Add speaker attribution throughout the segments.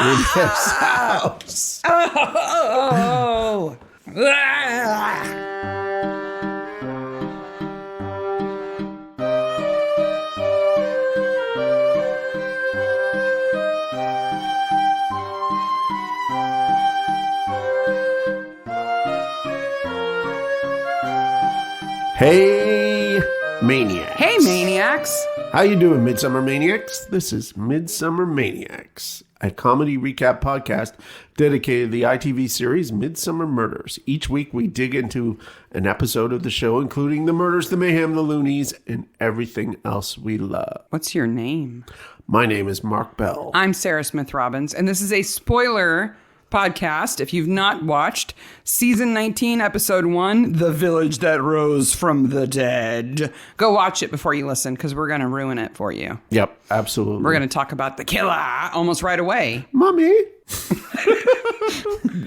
Speaker 1: in his house.
Speaker 2: Oh.
Speaker 1: Hey, Maniacs.
Speaker 2: Hey, Maniacs.
Speaker 1: How you doing, Midsomer Maniacs? This is Midsomer Maniacs, a comedy recap podcast dedicated to the ITV series Midsomer Murders. Each week we dig into an episode of the show, including the murders, the mayhem, the loonies, and everything else we love.
Speaker 2: What's your name?
Speaker 1: My name is Mark Bell.
Speaker 2: I'm Sarah Smith Robbins, and this is a spoiler podcast. If you've not watched season 19, episode 1, The Village That Rose from the Dead, go watch it before you listen, because we're going to ruin it for you.
Speaker 1: Yep, absolutely.
Speaker 2: We're going to talk about the killer almost right away.
Speaker 1: Mommy.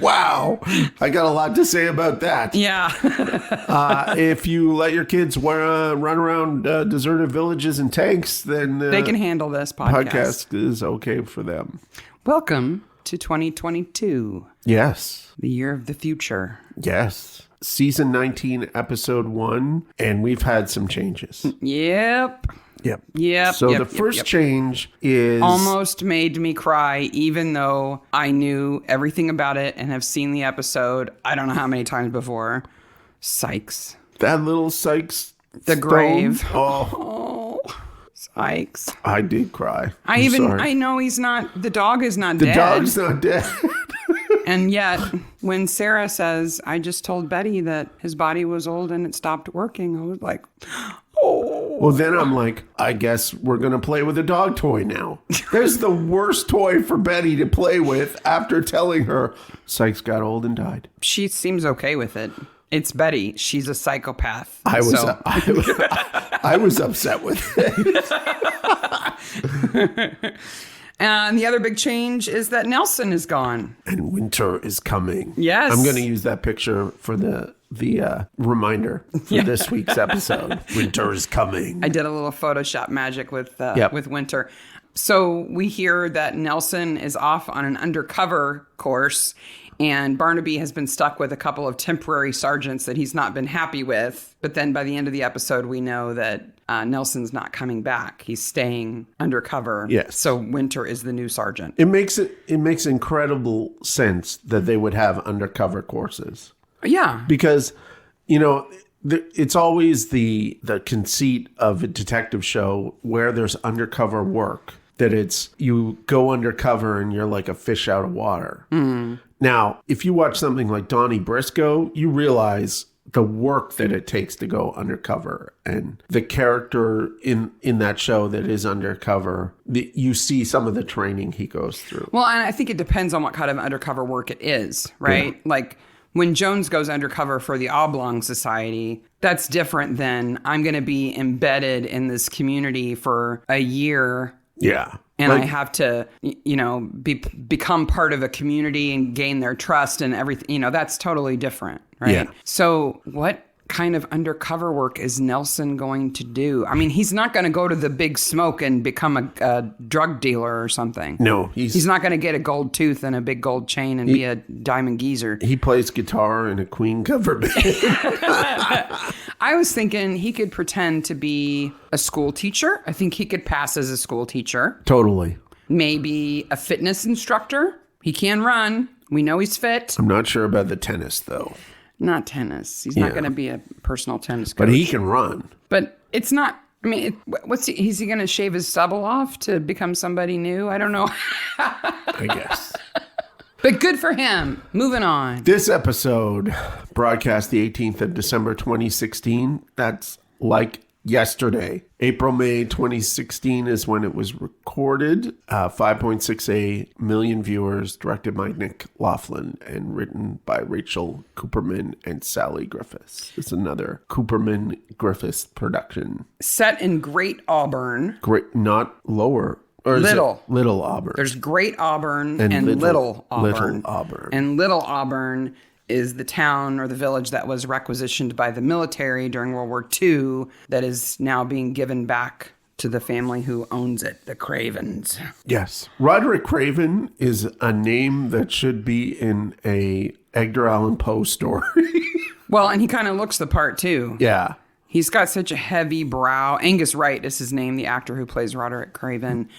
Speaker 1: Wow. I got a lot to say about that.
Speaker 2: Yeah.
Speaker 1: If you let your kids run around deserted villages in tanks, then
Speaker 2: they can handle this podcast.
Speaker 1: Is okay for them.
Speaker 2: Welcome to 2022.
Speaker 1: Yes.
Speaker 2: The year of the future.
Speaker 1: Yes. Season 19, episode 1, and we've had some changes.
Speaker 2: Yep.
Speaker 1: So the first change is...
Speaker 2: almost made me cry, even though I knew everything about it and have seen the episode I don't know how many times before. Sykes.
Speaker 1: That little Sykes
Speaker 2: The
Speaker 1: stone.
Speaker 2: grave.
Speaker 1: Oh.
Speaker 2: Sykes.
Speaker 1: I did cry.
Speaker 2: I know he's not, the dog is not dead.
Speaker 1: The dog's not dead.
Speaker 2: And yet, when Sarah says, I just told Betty that his body was old and it stopped working, I was like, oh.
Speaker 1: Well, then I'm like, I guess we're going to play with a dog toy now. There's the worst toy for Betty to play with after telling her Sykes got old and died.
Speaker 2: She seems okay with it. It's Betty. She's a psychopath.
Speaker 1: I was upset with it.
Speaker 2: And the other big change is that Nelson is gone.
Speaker 1: And winter is coming.
Speaker 2: Yes.
Speaker 1: I'm going to use that picture for the reminder for this week's episode. Winter is coming.
Speaker 2: I did a little Photoshop magic with winter. So we hear that Nelson is off on an undercover course, and Barnaby has been stuck with a couple of temporary sergeants that he's not been happy with. But then by the end of the episode, we know that Nelson's not coming back. He's staying undercover.
Speaker 1: Yes.
Speaker 2: So Winter is the new sergeant.
Speaker 1: It makes incredible sense that they would have undercover courses.
Speaker 2: Yeah.
Speaker 1: Because, it's always the conceit of a detective show where there's undercover work, that it's you go undercover and you're like a fish out of water. Mm. Now, if you watch something like Donnie Brasco, you realize the work that it takes to go undercover, and the character in that show that is undercover, you see some of the training he goes through.
Speaker 2: Well, and I think it depends on what kind of undercover work it is, right? Yeah. Like when Jones goes undercover for the Oblong Society, that's different than I'm going to be embedded in this community for a year.
Speaker 1: Yeah.
Speaker 2: And I have to, become part of a community and gain their trust and everything. That's totally different, right?
Speaker 1: Yeah.
Speaker 2: So what kind of undercover work is Nelson going to do? I mean, he's not going to go to the big smoke and become a drug dealer or something.
Speaker 1: No.
Speaker 2: He's not going to get a gold tooth and a big gold chain and be a diamond geezer.
Speaker 1: He plays guitar in a Queen cover band.
Speaker 2: I was thinking he could pretend to be a school teacher. I think he could pass as a school teacher.
Speaker 1: Totally.
Speaker 2: Maybe a fitness instructor. He can run. We know he's fit.
Speaker 1: I'm not sure about the tennis, though.
Speaker 2: Not tennis. He's not going to be a personal tennis coach.
Speaker 1: But he can run.
Speaker 2: But it's not... I mean, is he going to shave his stubble off to become somebody new? I don't know.
Speaker 1: I guess.
Speaker 2: But good for him. Moving on.
Speaker 1: This episode broadcast the 18th of December 2016. That's like yesterday. May 2016 is when it was recorded. 5.68 million viewers, directed by Nick Laughlin and written by Rachel Cooperman and Sally Griffiths. It's another Cooperman Griffiths production.
Speaker 2: Set in Great Auburn.
Speaker 1: Great, not lower. Or
Speaker 2: Little.
Speaker 1: Little Auburn.
Speaker 2: There's Great Auburn and Little Auburn.
Speaker 1: Little Auburn.
Speaker 2: And Little Auburn is the town or the village that was requisitioned by the military during World War II that is now being given back to the family who owns it, the Cravens.
Speaker 1: Yes. Roderick Craven is a name that should be in a Edgar Allan Poe story.
Speaker 2: Well, and he kind of looks the part, too.
Speaker 1: Yeah.
Speaker 2: He's got such a heavy brow. Angus Wright is his name, the actor who plays Roderick Craven.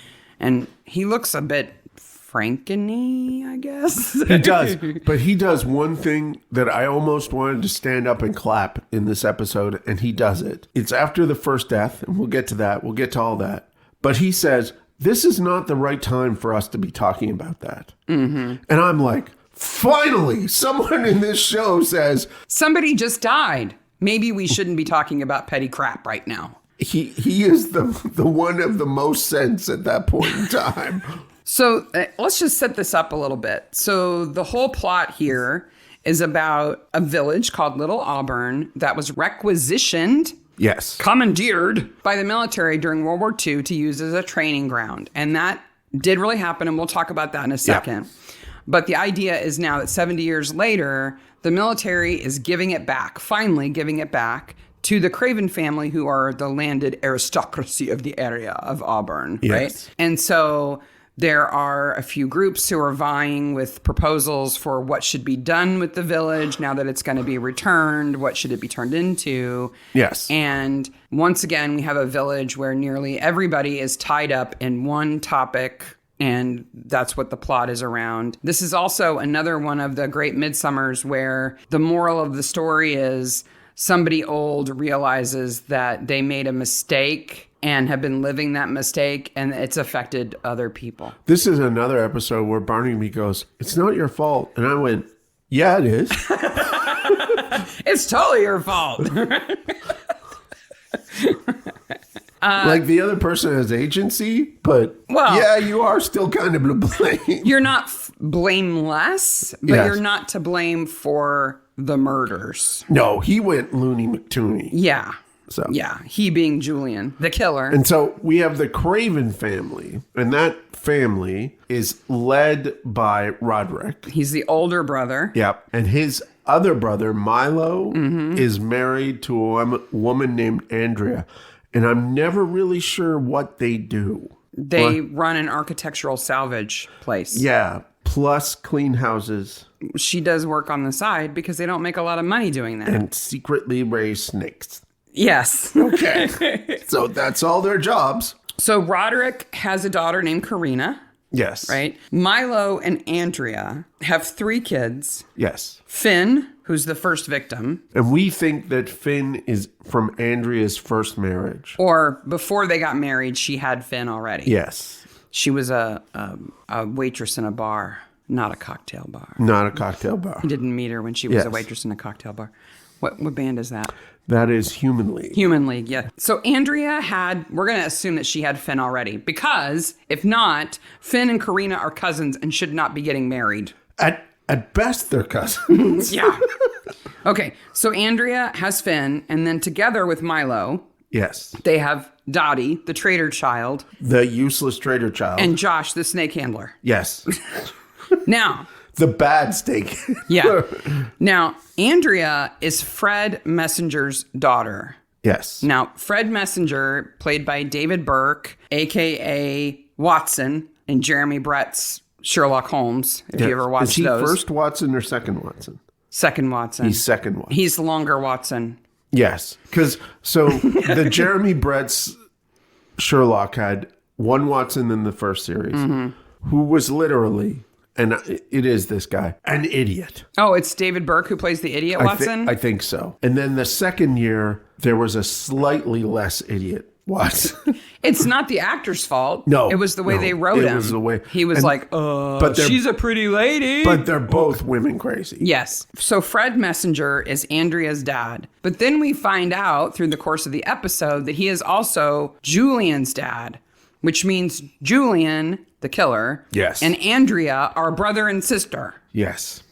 Speaker 2: And he looks a bit Franken-y, I guess.
Speaker 1: He does. But he does one thing that I almost wanted to stand up and clap in this episode, and he does it. It's after the first death, and we'll get to that. We'll get to all that. But he says, this is not the right time for us to be talking about that. Mm-hmm. And I'm like, finally, someone in this show says,
Speaker 2: somebody just died. Maybe we shouldn't be talking about petty crap right now.
Speaker 1: He is the one of the most sense at that point in time.
Speaker 2: So let's just set this up a little bit. So the whole plot here is about a village called Little Auburn that was requisitioned,
Speaker 1: yes,
Speaker 2: commandeered by the military during World War II to use as a training ground. And that did really happen, and we'll talk about that in a second. Yeah. But the idea is now that 70 years later, the military is giving it back, finally giving it back to the Craven family, who are the landed aristocracy of the area of Auburn, yes. Right? And so there are a few groups who are vying with proposals for what should be done with the village now that it's going to be returned. What should it be turned into?
Speaker 1: Yes.
Speaker 2: And once again, we have a village where nearly everybody is tied up in one topic, and that's what the plot is around. This is also another one of the great Midsommers where the moral of the story is somebody old realizes that they made a mistake and have been living that mistake, and it's affected other people.
Speaker 1: This is another episode where Barnaby goes, it's not your fault. And I went, yeah, it is.
Speaker 2: It's totally your fault.
Speaker 1: Like the other person has agency, but yeah, you are still kind of to blame.
Speaker 2: You're not blameless, but yes. You're not to blame for the murders.
Speaker 1: No, he went Looney McTooney.
Speaker 2: Yeah.
Speaker 1: So
Speaker 2: yeah, he being Julian, the killer.
Speaker 1: And so we have the Craven family, and that family is led by Roderick.
Speaker 2: He's the older brother.
Speaker 1: Yep. And his other brother, Milo, is married to a woman named Andrea. And I'm never really sure what they do.
Speaker 2: They run an architectural salvage place.
Speaker 1: Yeah. Plus clean houses.
Speaker 2: She does work on the side because they don't make a lot of money doing that.
Speaker 1: And secretly raise snakes.
Speaker 2: Yes.
Speaker 1: Okay. So that's all their jobs.
Speaker 2: So Roderick has a daughter named Karina.
Speaker 1: Yes.
Speaker 2: Right? Milo and Andrea have 3 kids.
Speaker 1: Yes.
Speaker 2: Finn, who's the first victim.
Speaker 1: And we think that Finn is from Andrea's first marriage.
Speaker 2: Or before they got married, she had Finn already.
Speaker 1: Yes.
Speaker 2: She was a waitress in a bar, not a cocktail bar.
Speaker 1: Not a cocktail bar.
Speaker 2: He didn't meet her when she was a waitress in a cocktail bar. What band is that?
Speaker 1: That is Human League.
Speaker 2: Human League, yeah. So Andrea we're going to assume that she had Finn already, because if not, Finn and Karina are cousins and should not be getting married.
Speaker 1: At best, they're cousins.
Speaker 2: Yeah. Okay, so Andrea has Finn, and then together with Milo,
Speaker 1: yes,
Speaker 2: they have Dottie, the traitor child.
Speaker 1: The useless traitor child.
Speaker 2: And Josh, the snake handler.
Speaker 1: Yes.
Speaker 2: Now...
Speaker 1: the bad steak.
Speaker 2: Yeah. Now, Andrea is Fred Messenger's daughter.
Speaker 1: Yes.
Speaker 2: Now, Fred Messenger, played by David Burke, a.k.a. Watson, in Jeremy Brett's Sherlock Holmes, if you ever watched those.
Speaker 1: Is he first Watson or second Watson?
Speaker 2: Second Watson.
Speaker 1: He's second Watson.
Speaker 2: He's the longer Watson.
Speaker 1: Yes. Because, the Jeremy Brett's Sherlock had one Watson in the first series, who was literally... and it is this guy, an idiot.
Speaker 2: Oh, it's David Burke who plays the idiot Watson?
Speaker 1: I think so. And then the second year, there was a slightly less idiot Watson.
Speaker 2: It's not the actor's fault.
Speaker 1: No.
Speaker 2: It was the way they wrote him.
Speaker 1: It was the way.
Speaker 2: He was but she's a pretty lady.
Speaker 1: But they're both women crazy.
Speaker 2: Yes. So Fred Messenger is Andrea's dad. But then we find out through the course of the episode that he is also Julian's dad, which means Julian, the killer,
Speaker 1: yes,
Speaker 2: and Andrea are brother and sister.
Speaker 1: Yes.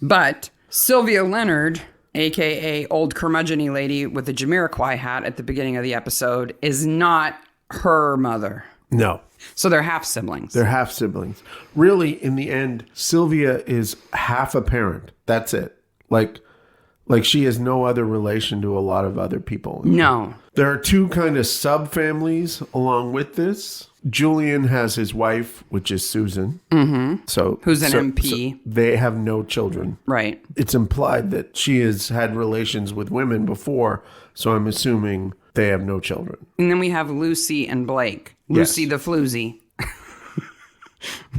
Speaker 2: But Sylvia Leonard, a.k.a. old curmudgeon-y lady with the Jamiroquai hat at the beginning of the episode, is not her mother.
Speaker 1: No.
Speaker 2: So they're half-siblings.
Speaker 1: They're half-siblings. Really, in the end, Sylvia is half a parent. That's it. Like, Like she has no other relation to a lot of other people.
Speaker 2: No.
Speaker 1: There are two kind of sub-families along with this. Julian has his wife, which is Susan. Mm-hmm.
Speaker 2: Who's an MP.
Speaker 1: So they have no children.
Speaker 2: Right.
Speaker 1: It's implied that she has had relations with women before, so I'm assuming they have no children.
Speaker 2: And then we have Lucy and Blake. Lucy
Speaker 1: Yes.
Speaker 2: the floozy.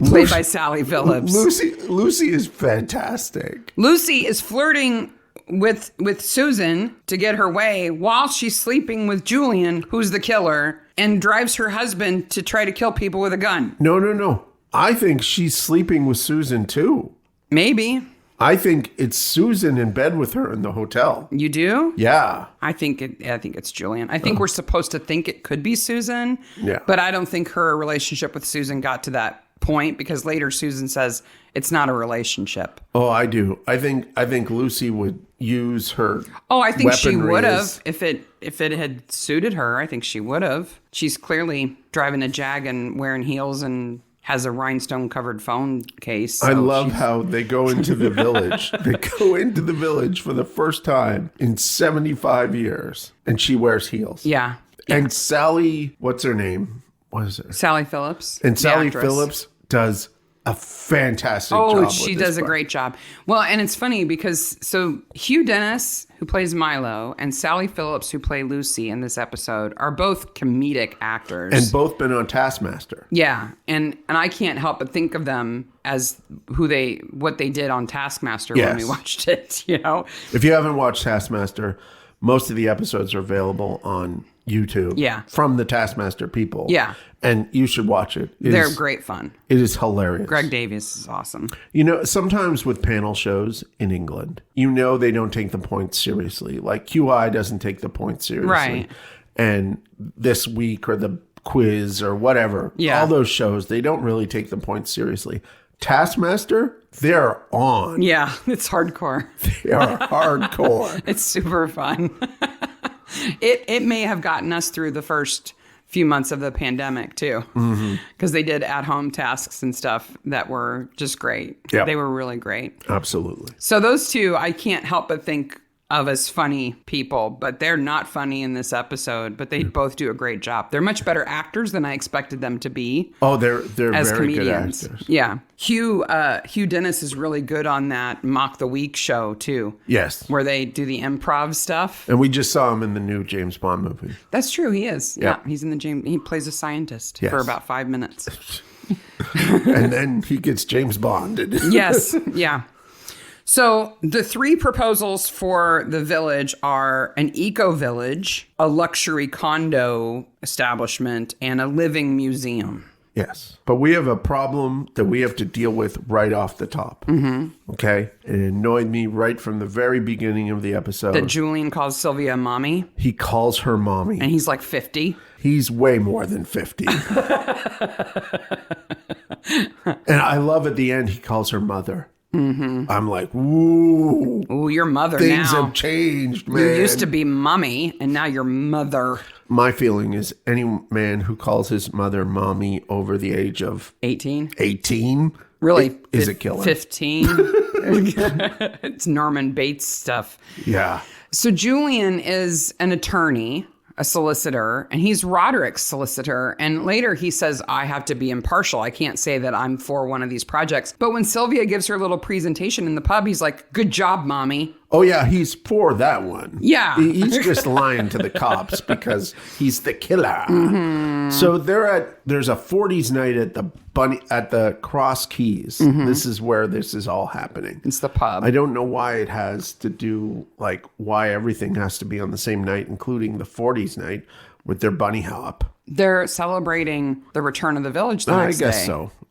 Speaker 2: Played by Sally Phillips.
Speaker 1: Lucy is fantastic.
Speaker 2: Lucy is flirting with Susan to get her way while she's sleeping with Julian, who's the killer, and drives her husband to try to kill people with a gun.
Speaker 1: No. I think she's sleeping with Susan too.
Speaker 2: Maybe.
Speaker 1: I think it's Susan in bed with her in the hotel.
Speaker 2: You do?
Speaker 1: Yeah.
Speaker 2: I think it's Julian. I think we're supposed to think it could be Susan.
Speaker 1: Yeah.
Speaker 2: But I don't think her relationship with Susan got to that point because later Susan says it's not a relationship.
Speaker 1: Oh, I do. I think Lucy would use her.
Speaker 2: Oh, I think she
Speaker 1: weaponry
Speaker 2: would
Speaker 1: as-
Speaker 2: have if it had suited her. I think she would have. She's clearly driving a Jag and wearing heels and has a rhinestone covered phone case. So
Speaker 1: I love how they go into the village. They go into the village for the first time in 75 years, and she wears heels.
Speaker 2: Yeah.
Speaker 1: And Sally, what's her name? What is it?
Speaker 2: Sally Phillips.
Speaker 1: And
Speaker 2: the
Speaker 1: Sally
Speaker 2: actress.
Speaker 1: Phillips does a fantastic job.
Speaker 2: Oh, she does a great job. Well, and it's funny because so Hugh Dennis, who plays Milo, and Sally Phillips, who play Lucy in this episode, are both comedic actors.
Speaker 1: And both been on Taskmaster.
Speaker 2: Yeah, and I can't help but think of them as what they did on Taskmaster when we watched it. You know,
Speaker 1: if you haven't watched Taskmaster, most of the episodes are available on YouTube.
Speaker 2: Yeah.
Speaker 1: From the Taskmaster people.
Speaker 2: Yeah.
Speaker 1: And you should watch it.
Speaker 2: They're great fun.
Speaker 1: It is hilarious.
Speaker 2: Greg Davies is awesome.
Speaker 1: You know, sometimes with panel shows in England, you know they don't take the points seriously. Like QI doesn't take the points seriously.
Speaker 2: Right.
Speaker 1: And This Week or the Quiz or whatever, all those shows, they don't really take the points seriously. Taskmaster, they're on.
Speaker 2: Yeah, it's hardcore.
Speaker 1: They are hardcore.
Speaker 2: It's super fun. It may have gotten us through the first few months of the pandemic too, because they did at-home tasks and stuff that were just great.
Speaker 1: Yep.
Speaker 2: They were really great.
Speaker 1: Absolutely.
Speaker 2: So those two, I can't help but think of as funny people, but they're not funny in this episode, but they both do a great job. They're much better actors than I expected them to be.
Speaker 1: Oh, they're
Speaker 2: as
Speaker 1: very
Speaker 2: comedians.
Speaker 1: good actors.
Speaker 2: Yeah. Hugh Dennis is really good on that Mock the Week show too.
Speaker 1: Yes.
Speaker 2: Where they do the improv stuff.
Speaker 1: And we just saw him in the new James Bond movie.
Speaker 2: That's true. He is. Yeah.
Speaker 1: Yeah.
Speaker 2: He's in he plays a scientist for about 5 minutes.
Speaker 1: And then he gets James Bonded.
Speaker 2: Yes. Yeah. So the three proposals for the village are an eco-village, a luxury condo establishment, and a living museum.
Speaker 1: Yes. But we have a problem that we have to deal with right off the top. Mm-hmm. Okay? It annoyed me right from the very beginning of the episode.
Speaker 2: That Julian calls Sylvia mommy.
Speaker 1: He calls her mommy.
Speaker 2: And he's like 50.
Speaker 1: He's way more than 50. And I love at the end, he calls her mother. Mm-hmm. I'm like, ooh.
Speaker 2: Ooh, your mother
Speaker 1: Things
Speaker 2: now.
Speaker 1: have changed, man.
Speaker 2: You used to be mommy, and now you're mother.
Speaker 1: My feeling is any man who calls his mother mommy over the age of
Speaker 2: 18?
Speaker 1: 18
Speaker 2: Really?
Speaker 1: is a killer.
Speaker 2: 15? It's Norman Bates stuff.
Speaker 1: Yeah.
Speaker 2: So Julian is an attorney, a solicitor, and he's Roderick's solicitor. And later he says, I have to be impartial. I can't say that I'm for one of these projects. But when Sylvia gives her little presentation in the pub, he's like, good job, mommy.
Speaker 1: Oh, yeah, he's for that one.
Speaker 2: Yeah.
Speaker 1: He's just lying to the cops because he's the killer. Mm-hmm. So there's a 40s night at the Cross Keys. Mm-hmm. This is where this is all happening.
Speaker 2: It's the pub.
Speaker 1: I don't know why it has to do, why everything has to be on the same night, including the 40s night with their bunny hop.
Speaker 2: They're celebrating the return of the village the next day.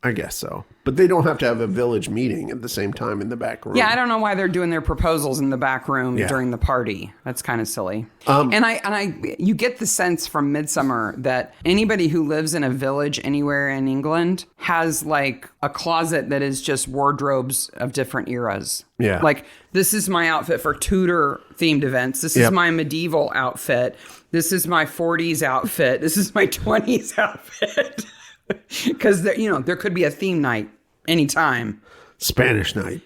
Speaker 1: I guess so. But they don't have to have a village meeting at the same time in the back room.
Speaker 2: Yeah, I don't know why they're doing their proposals in the back room during the party. That's kind of silly. You get the sense from Midsomer that anybody who lives in a village anywhere in England has like a closet that is just wardrobes of different eras.
Speaker 1: Yeah.
Speaker 2: Like, this is my outfit for Tudor themed events. This is my medieval outfit. This is my 40s outfit. This is my 20s outfit. Because there could be a theme night anytime.
Speaker 1: Spanish night.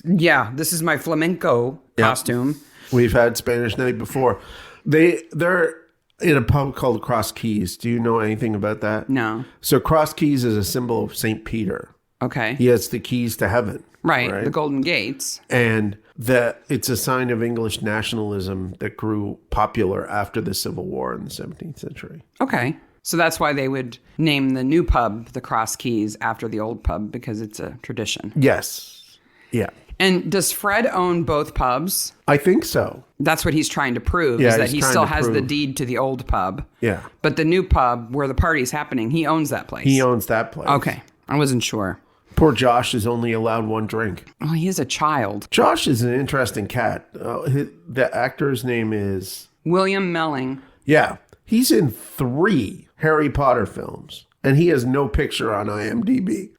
Speaker 2: Yeah, this is my flamenco costume.
Speaker 1: We've had Spanish night before. They're in a pub called Cross Keys. Do you know anything about that?
Speaker 2: No.
Speaker 1: So Cross Keys is a symbol of St. Peter.
Speaker 2: Okay.
Speaker 1: He has the keys to heaven.
Speaker 2: Right. The Golden Gates.
Speaker 1: And it's a sign of English nationalism that grew popular after the Civil War in the 17th century.
Speaker 2: Okay. So that's why they would name the new pub the Cross Keys after the old pub, because it's a tradition.
Speaker 1: Yes. Yeah.
Speaker 2: And does Fred own both pubs?
Speaker 1: I think so.
Speaker 2: That's what he's trying to prove, is that he still has the deed to the old pub.
Speaker 1: Yeah.
Speaker 2: But the new pub where the party's happening, he owns that place.
Speaker 1: He owns that place.
Speaker 2: Okay. I wasn't sure.
Speaker 1: Poor Josh is only allowed one drink.
Speaker 2: Well, he is a child.
Speaker 1: Josh is an interesting cat. The actor's name is...
Speaker 2: William Melling.
Speaker 1: Yeah. He's in 3 Harry Potter films, and he has no picture on IMDb.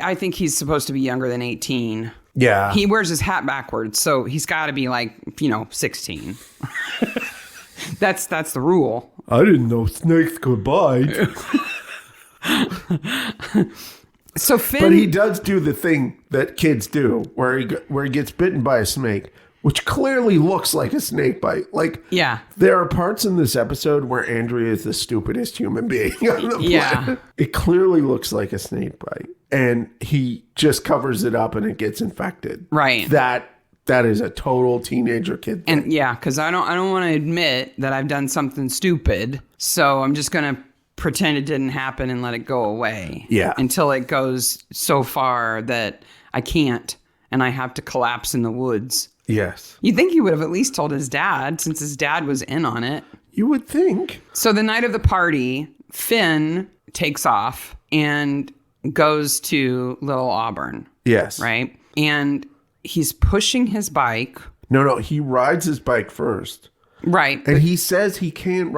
Speaker 2: I think he's supposed to be younger than 18.
Speaker 1: Yeah.
Speaker 2: He wears his hat backwards, so he's got to be 16. That's the rule.
Speaker 1: I didn't know snakes could bite.
Speaker 2: So Finn...
Speaker 1: But he does do the thing that kids do, where he gets bitten by a snake, which clearly looks like a snake bite.
Speaker 2: Yeah.
Speaker 1: There are parts in this episode where Andrea is the stupidest human being on the planet.
Speaker 2: Yeah.
Speaker 1: It clearly looks like a snake bite, and he just covers it up and it gets infected.
Speaker 2: Right.
Speaker 1: That is a total teenager kid thing.
Speaker 2: And yeah, because I don't want to admit that I've done something stupid, so I'm just going to pretend it didn't happen and let it go away.
Speaker 1: Yeah.
Speaker 2: Until it goes so far that I can't and I have to collapse in the woods.
Speaker 1: Yes.
Speaker 2: You'd think he would have at least told his dad, since his dad was in on it.
Speaker 1: You would think.
Speaker 2: So the night of the party, Finn takes off and goes to Little Auburn.
Speaker 1: Yes.
Speaker 2: Right? And he's pushing his bike.
Speaker 1: No, he rides his bike first.
Speaker 2: Right.
Speaker 1: And he says he can't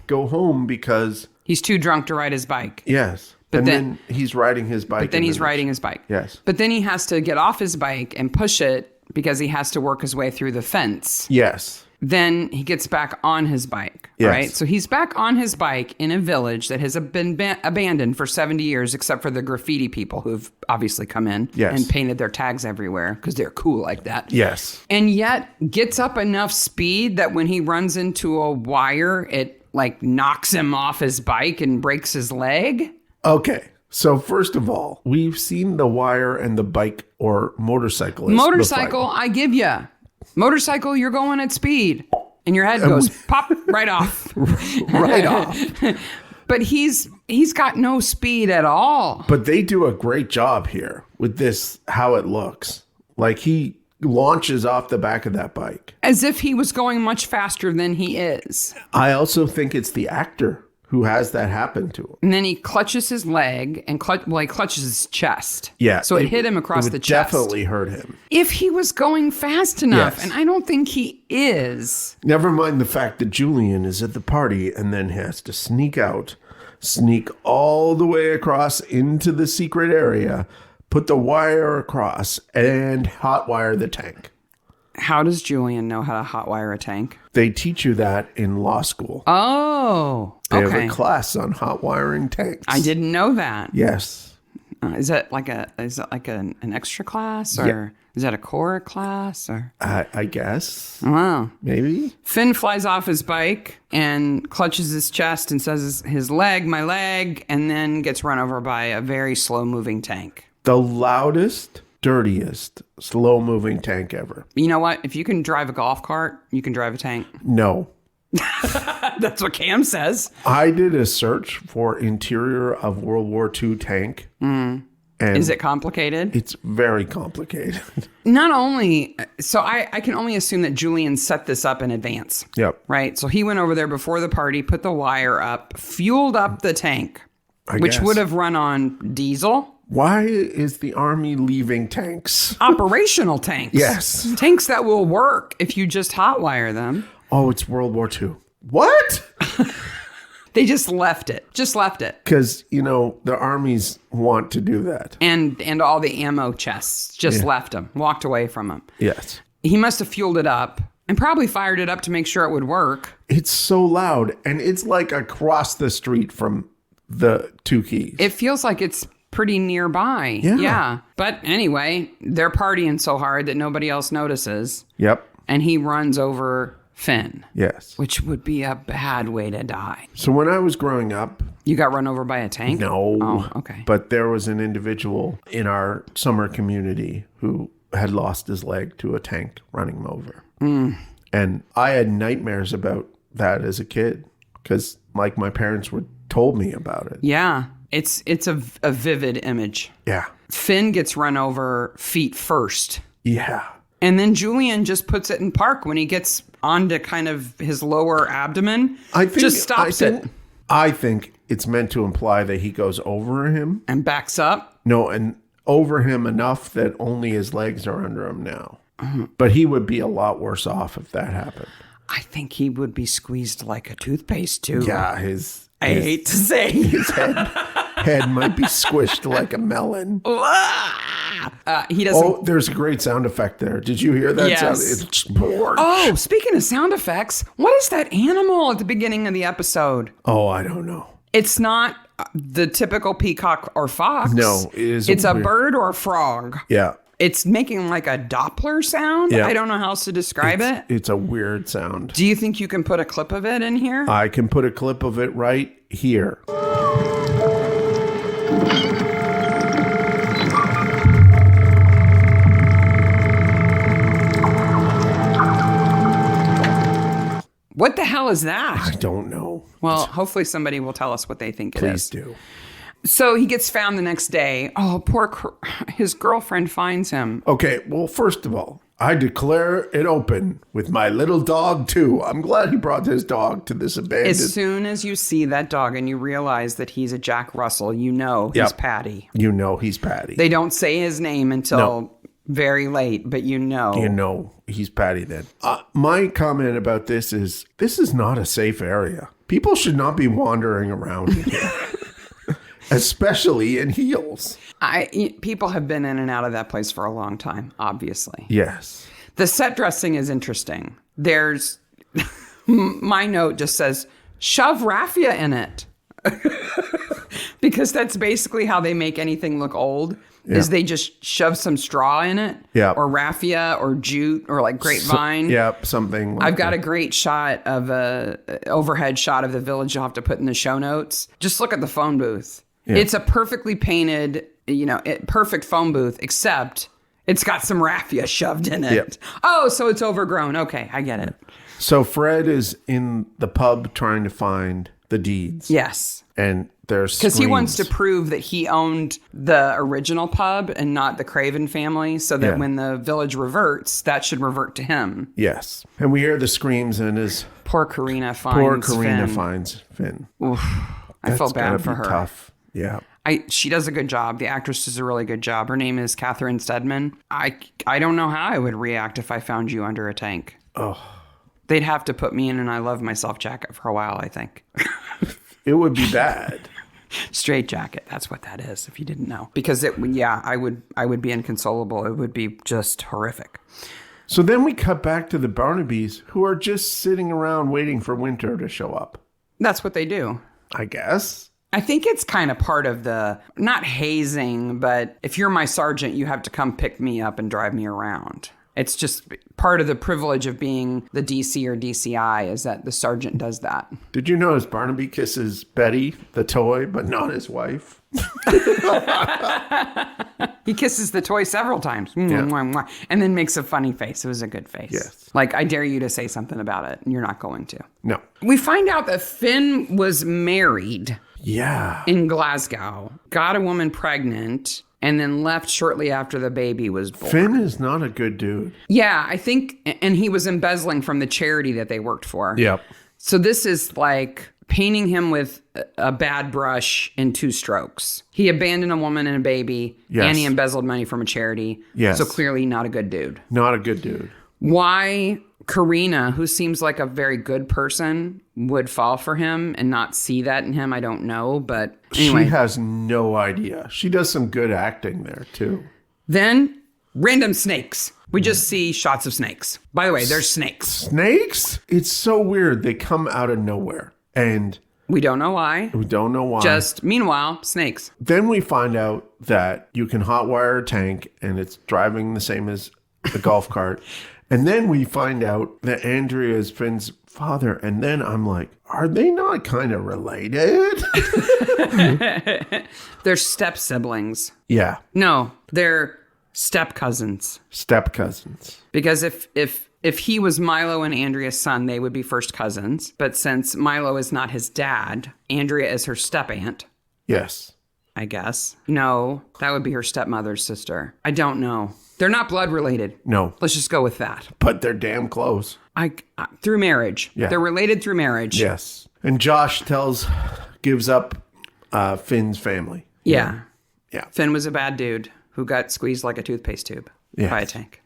Speaker 1: go home because...
Speaker 2: he's too drunk to ride his bike.
Speaker 1: Yes. But then he's riding his bike.
Speaker 2: But then he's riding his bike.
Speaker 1: Yes.
Speaker 2: But then he has to get off his bike and push it because he has to work his way through the fence.
Speaker 1: Yes.
Speaker 2: Then he gets back on his bike,
Speaker 1: yes.
Speaker 2: Right? So he's back on his bike in a village that has been abandoned for 70 years, except for the graffiti people who've obviously come in and painted their tags everywhere because they're cool like that.
Speaker 1: Yes.
Speaker 2: And yet gets up enough speed that when he runs into a wire, it knocks him off his bike and breaks his leg.
Speaker 1: Okay. So first of all, we've seen the wire and the bike or motorcyclist.
Speaker 2: Motorcycle, I give you. Motorcycle, you're going at speed. And your head goes pop right off.
Speaker 1: Right off.
Speaker 2: But he's got no speed at all.
Speaker 1: But they do a great job here with this, how it looks. He launches off the back of that bike.
Speaker 2: As if he was going much faster than he is.
Speaker 1: I also think it's the actor who has that happen to him.
Speaker 2: And then he clutches his leg and he clutches his chest.
Speaker 1: Yeah.
Speaker 2: So it hit him across the chest.
Speaker 1: Definitely hurt him.
Speaker 2: If he was going fast enough.
Speaker 1: Yes.
Speaker 2: And I don't think he is.
Speaker 1: Never mind the fact that Julian is at the party and then has to sneak all the way across into the secret area, put the wire across, and hotwire the tank.
Speaker 2: How does Julian know how to hotwire a tank?
Speaker 1: They teach you that in law school.
Speaker 2: Oh,
Speaker 1: They
Speaker 2: okay.
Speaker 1: have a class on hot wiring tanks.
Speaker 2: I didn't know that.
Speaker 1: Yes.
Speaker 2: Is that like an extra class, or is that a core class, or?
Speaker 1: I guess.
Speaker 2: Wow.
Speaker 1: Maybe.
Speaker 2: Finn flies off his bike and clutches his chest and says his leg, my leg, and then gets run over by a very slow moving tank.
Speaker 1: The loudest, dirtiest, slow moving tank ever.
Speaker 2: You know what? If you can drive a golf cart, you can drive a tank.
Speaker 1: No.
Speaker 2: That's what Cam says.
Speaker 1: I did a search for interior of World War II tank.
Speaker 2: And is it complicated?
Speaker 1: It's very complicated.
Speaker 2: Not only, so I can only assume that Julian set this up in advance.
Speaker 1: Yep.
Speaker 2: Right? So he went over there before the party, put the wire up, fueled up the tank, which
Speaker 1: guess.
Speaker 2: would have run on diesel.
Speaker 1: Why is the army leaving tanks?
Speaker 2: Operational tanks.
Speaker 1: Yes.
Speaker 2: Tanks that will work if you just hotwire them.
Speaker 1: Oh, it's World War II. What?
Speaker 2: They just left it.
Speaker 1: Because, the armies want to do that.
Speaker 2: And all the ammo chests just left them, walked away from them.
Speaker 1: Yes.
Speaker 2: He must have fueled it up and probably fired it up to make sure it would work.
Speaker 1: It's so loud, and it's across the street from the two keys.
Speaker 2: It feels like it's pretty nearby.
Speaker 1: Yeah.
Speaker 2: But anyway, they're partying so hard that nobody else notices.
Speaker 1: Yep.
Speaker 2: and he runs over Finn.
Speaker 1: Yes.
Speaker 2: Which would be a bad way to die.
Speaker 1: So when I was growing up...
Speaker 2: You got run over by a tank?
Speaker 1: No.
Speaker 2: Oh, okay.
Speaker 1: But there was an individual in our summer community who had lost his leg to a tank running him over. And I had nightmares about that as a kid because like my parents were told me about it.
Speaker 2: Yeah. It's a vivid image.
Speaker 1: Yeah.
Speaker 2: Finn gets run over feet first.
Speaker 1: Yeah.
Speaker 2: And then Julian just puts it in park when he gets onto kind of his lower abdomen. Just stops it.
Speaker 1: I think it's meant to imply that he goes over him.
Speaker 2: And backs up?
Speaker 1: No, and over him enough that only his legs are under him now. But he would be a lot worse off if that happened.
Speaker 2: I think he would be squeezed like a toothpaste too.
Speaker 1: Yeah,
Speaker 2: I hate to say.
Speaker 1: His head might be squished like a melon.
Speaker 2: He doesn't.
Speaker 1: Oh, there's a great sound effect there. Did you hear that sound? It's bored.
Speaker 2: Oh, speaking of sound effects, what is that animal at the beginning of the episode?
Speaker 1: Oh, I don't know.
Speaker 2: It's not the typical peacock or fox.
Speaker 1: No, it is.
Speaker 2: It's a bird or a frog.
Speaker 1: Yeah.
Speaker 2: It's making like a Doppler sound. Yeah. I don't know how else to describe it.
Speaker 1: It's a weird sound.
Speaker 2: Do you think you can put a clip of it in here?
Speaker 1: I can put a clip of it right here.
Speaker 2: What the hell is that?
Speaker 1: I don't know.
Speaker 2: Well, hopefully somebody will tell us what they think it is.
Speaker 1: Please do.
Speaker 2: So he gets found the next day. Oh, his girlfriend finds him.
Speaker 1: Okay, well, first of all, I declare it open with my little dog, too. I'm glad he brought his dog to this abandoned...
Speaker 2: As soon as you see that dog and you realize that he's a Jack Russell, you know he's Paddy.
Speaker 1: You know he's Paddy.
Speaker 2: They don't say his name until very late, but you know.
Speaker 1: You know he's Paddy then. My comment about this is not a safe area. People should not be wandering around here. Especially in heels.
Speaker 2: People have been in and out of that place for a long time, obviously.
Speaker 1: Yes.
Speaker 2: The set dressing is interesting. There's, my note just says, shove raffia in it. Because that's basically how they make anything look old, is they just shove some straw in it.
Speaker 1: Yeah.
Speaker 2: Or raffia or jute or like grapevine.
Speaker 1: Something like
Speaker 2: I've got a great shot of overhead shot of the village you'll have to put in the show notes. Just look at the phone booth. Yeah. It's a perfectly painted, perfect phone booth, except it's got some raffia shoved in it. Yep. Oh, so it's overgrown. Okay, I get it.
Speaker 1: So Fred is in the pub trying to find the deeds.
Speaker 2: Yes.
Speaker 1: And there's
Speaker 2: because he wants to prove that he owned the original pub and not the Craven family, so that when the village reverts, that should revert to him.
Speaker 1: Yes. And we hear the screams and his...
Speaker 2: Poor Karina finds
Speaker 1: Finn.
Speaker 2: Oof. I felt bad for her.
Speaker 1: Tough. Yeah.
Speaker 2: She does a good job. The actress does a really good job. Her name is Catherine Stedman. I don't know how I would react if I found you under a tank.
Speaker 1: Oh.
Speaker 2: They'd have to put me in an I Love Myself jacket for a while, I think.
Speaker 1: It would be bad.
Speaker 2: Straight jacket. That's what that is, if you didn't know. Because I would be inconsolable. It would be just horrific.
Speaker 1: So then we cut back to the Barnabys, who are just sitting around waiting for Winter to show up.
Speaker 2: That's what they do.
Speaker 1: I guess.
Speaker 2: I think it's kind of part of the, not hazing, but if you're my sergeant, you have to come pick me up and drive me around. It's just part of the privilege of being the DC or DCI is that the sergeant does that.
Speaker 1: Did you notice Barnaby kisses Betty, the toy, but not his wife?
Speaker 2: He kisses the toy several times. Yeah. And then makes a funny face. It was a good face.
Speaker 1: Yes.
Speaker 2: Like, I dare you to say something about it, and you're not going to.
Speaker 1: No.
Speaker 2: We find out that Finn was married.
Speaker 1: Yeah.
Speaker 2: In Glasgow. Got a woman pregnant. And then left shortly after the baby was born.
Speaker 1: Finn is not a good dude.
Speaker 2: Yeah, I think, and he was embezzling from the charity that they worked for.
Speaker 1: Yep.
Speaker 2: So this is like painting him with a bad brush in 2 strokes. He abandoned a woman and a baby, and he embezzled money from a charity.
Speaker 1: Yes.
Speaker 2: So clearly not a good dude.
Speaker 1: Not a good dude.
Speaker 2: Why Karina, who seems like a very good person, would fall for him and not see that in him, I don't know. But anyway.
Speaker 1: She has no idea. She does some good acting there, too.
Speaker 2: Then, random snakes. We just see shots of snakes. By the way, there's snakes.
Speaker 1: Snakes? It's so weird. They come out of nowhere. And
Speaker 2: we don't know why. Just, meanwhile, snakes.
Speaker 1: Then we find out that you can hotwire a tank and it's driving the same as a golf cart. And then we find out that Andrea is Finn's father. And then I'm like, are they not kind of related?
Speaker 2: They're step siblings.
Speaker 1: Yeah.
Speaker 2: No, they're step cousins.
Speaker 1: Step cousins.
Speaker 2: Because if he was Milo and Andrea's son, they would be first cousins. But since Milo is not his dad, Andrea is her step aunt.
Speaker 1: Yes.
Speaker 2: I guess. No, that would be her stepmother's sister. I don't know. They're not blood related.
Speaker 1: No.
Speaker 2: Let's just go with that.
Speaker 1: But they're damn close.
Speaker 2: Through marriage.
Speaker 1: Yeah.
Speaker 2: They're related through marriage.
Speaker 1: Yes. And Josh gives up Finn's family.
Speaker 2: Yeah.
Speaker 1: Yeah.
Speaker 2: Finn was a bad dude who got squeezed like a toothpaste tube by a tank.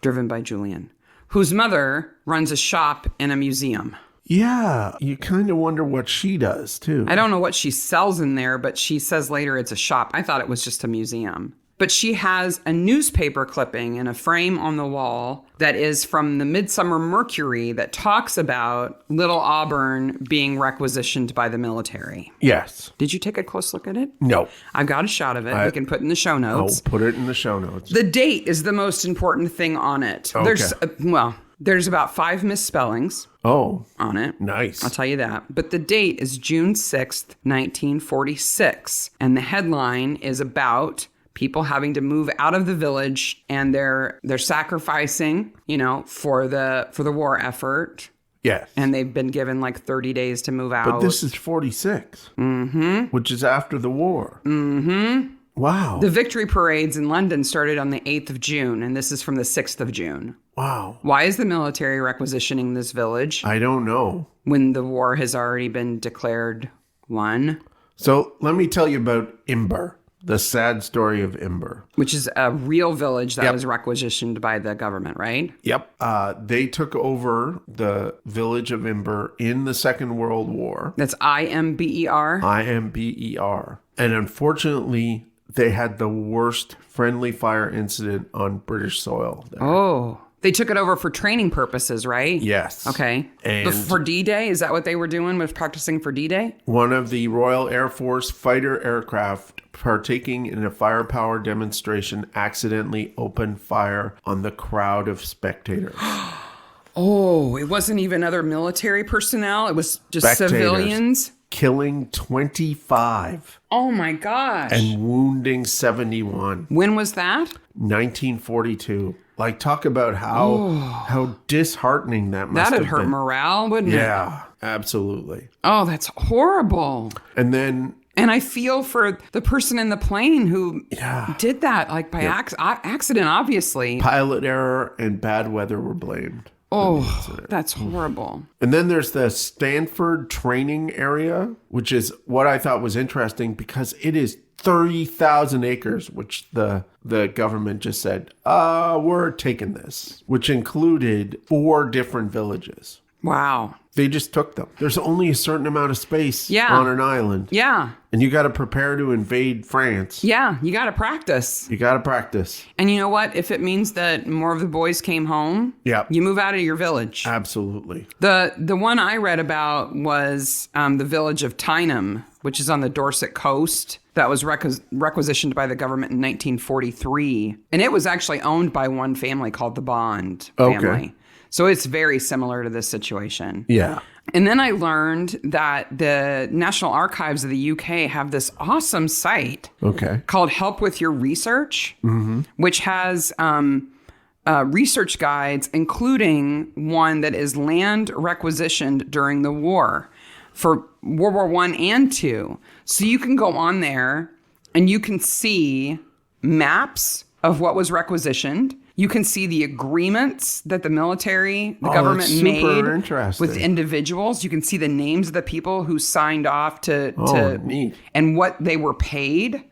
Speaker 2: Driven by Julian, whose mother runs a shop in a museum.
Speaker 1: Yeah, you kind of wonder what she does, too.
Speaker 2: I don't know what she sells in there, but she says later it's a shop. I thought it was just a museum. But she has a newspaper clipping in a frame on the wall that is from the Midsomer Mercury that talks about Little Auburn being requisitioned by the military.
Speaker 1: Yes.
Speaker 2: Did you take a close look at it?
Speaker 1: No.
Speaker 2: I've got a shot of it. We can put in the show notes.
Speaker 1: I'll put it in the show notes.
Speaker 2: The date is the most important thing on it.
Speaker 1: Okay.
Speaker 2: There's about 5 misspellings on it.
Speaker 1: Nice.
Speaker 2: I'll tell you that. But the date is June 6th, 1946. And the headline is about people having to move out of the village, and they're sacrificing, for the war effort.
Speaker 1: Yes.
Speaker 2: And they've been given like 30 days to move out.
Speaker 1: But this is 46. Mm-hmm. Which is after the war. Mm-hmm. Wow.
Speaker 2: The victory parades in London started on the 8th of June, and this is from the 6th of June.
Speaker 1: Wow.
Speaker 2: Why is the military requisitioning this village?
Speaker 1: I don't know.
Speaker 2: When the war has already been declared won.
Speaker 1: So let me tell you about Imber, the sad story of Imber.
Speaker 2: Which is a real village that was requisitioned by the government, right?
Speaker 1: Yep. They took over the village of Imber in the Second World War.
Speaker 2: That's Imber?
Speaker 1: Imber. And unfortunately, they had the worst friendly fire incident on British soil there.
Speaker 2: Oh. They took it over for training purposes, right?
Speaker 1: Yes.
Speaker 2: Okay.
Speaker 1: And
Speaker 2: but for D-Day, is that what they were doing, was practicing for D-Day?
Speaker 1: One of the Royal Air Force fighter aircraft partaking in a firepower demonstration accidentally opened fire on the crowd of spectators.
Speaker 2: Oh, it wasn't even other military personnel. It was just civilians.
Speaker 1: Killing 25.
Speaker 2: Oh my gosh.
Speaker 1: And wounding 71.
Speaker 2: When was that?
Speaker 1: 1942. Like, talk about how disheartening that must have been.
Speaker 2: That'd hurt morale, wouldn't it?
Speaker 1: Yeah, absolutely.
Speaker 2: Oh, that's horrible.
Speaker 1: And
Speaker 2: I feel for the person in the plane who did that, like by accident, obviously.
Speaker 1: Pilot error and bad weather were blamed.
Speaker 2: Oh, that's horrible.
Speaker 1: And then there's the Stanford training area, which is what I thought was interesting because it is 30,000 acres, which the government just said, we're taking this, which included 4 different villages.
Speaker 2: Wow.
Speaker 1: They just took them. There's only a certain amount of space on an island.
Speaker 2: Yeah.
Speaker 1: And you got to prepare to invade France.
Speaker 2: Yeah, you got to practice.
Speaker 1: And
Speaker 2: you know what? If it means that more of the boys came home, you move out of your village.
Speaker 1: Absolutely.
Speaker 2: The one I read about was the village of Tyneham, which is on the Dorset coast. That was requisitioned by the government in 1943. And it was actually owned by one family called the Bond family. Okay. So it's very similar to this situation.
Speaker 1: Yeah.
Speaker 2: And then I learned that the National Archives of the UK have this awesome site called Help With Your Research, which has research guides, including one that is land requisitioned during the war for World War I and II. So you can go on there and you can see maps of what was requisitioned. You can see the agreements that the government made with individuals. You can see the names of the people who signed off to and what they were paid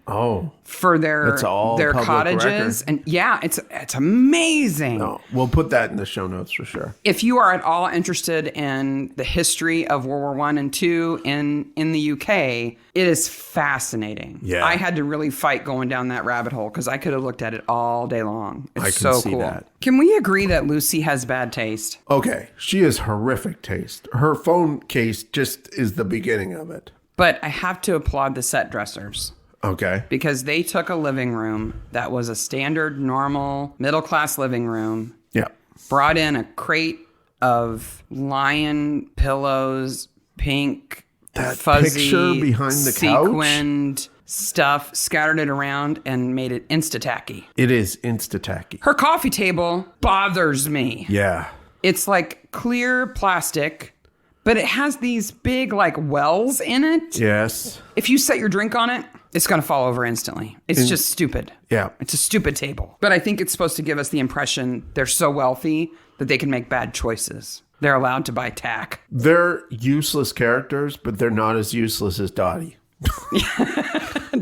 Speaker 2: for their cottages.
Speaker 1: Record.
Speaker 2: And it's amazing.
Speaker 1: No, we'll put that in the show notes for sure.
Speaker 2: If you are at all interested in the history of World War I and II in the UK, it is fascinating. Yeah. I had to really fight going down that rabbit hole because I could have looked at it all day long. It's so cool. That. Can we agree that Lucy has bad taste?
Speaker 1: Okay. She has horrific taste. Her phone case just is the beginning of it.
Speaker 2: But I have to applaud the set dressers.
Speaker 1: Okay.
Speaker 2: Because they took a living room that was a standard, normal, middle-class living room.
Speaker 1: Yeah.
Speaker 2: brought in a crate of lion pillows, pink,
Speaker 1: that
Speaker 2: fuzzy,
Speaker 1: picture behind the
Speaker 2: sequined stuff, scattered it around, and made it insta-tacky.
Speaker 1: It is insta-tacky.
Speaker 2: Her coffee table bothers me.
Speaker 1: Yeah.
Speaker 2: It's like clear plastic, but it has these big like wells in it.
Speaker 1: Yes.
Speaker 2: If you set your drink on it, it's going to fall over instantly. It's just stupid.
Speaker 1: Yeah.
Speaker 2: It's a stupid table. But I think it's supposed to give us the impression they're so wealthy that they can make bad choices. They're allowed to buy tack.
Speaker 1: They're useless characters, but they're not as useless as Dottie.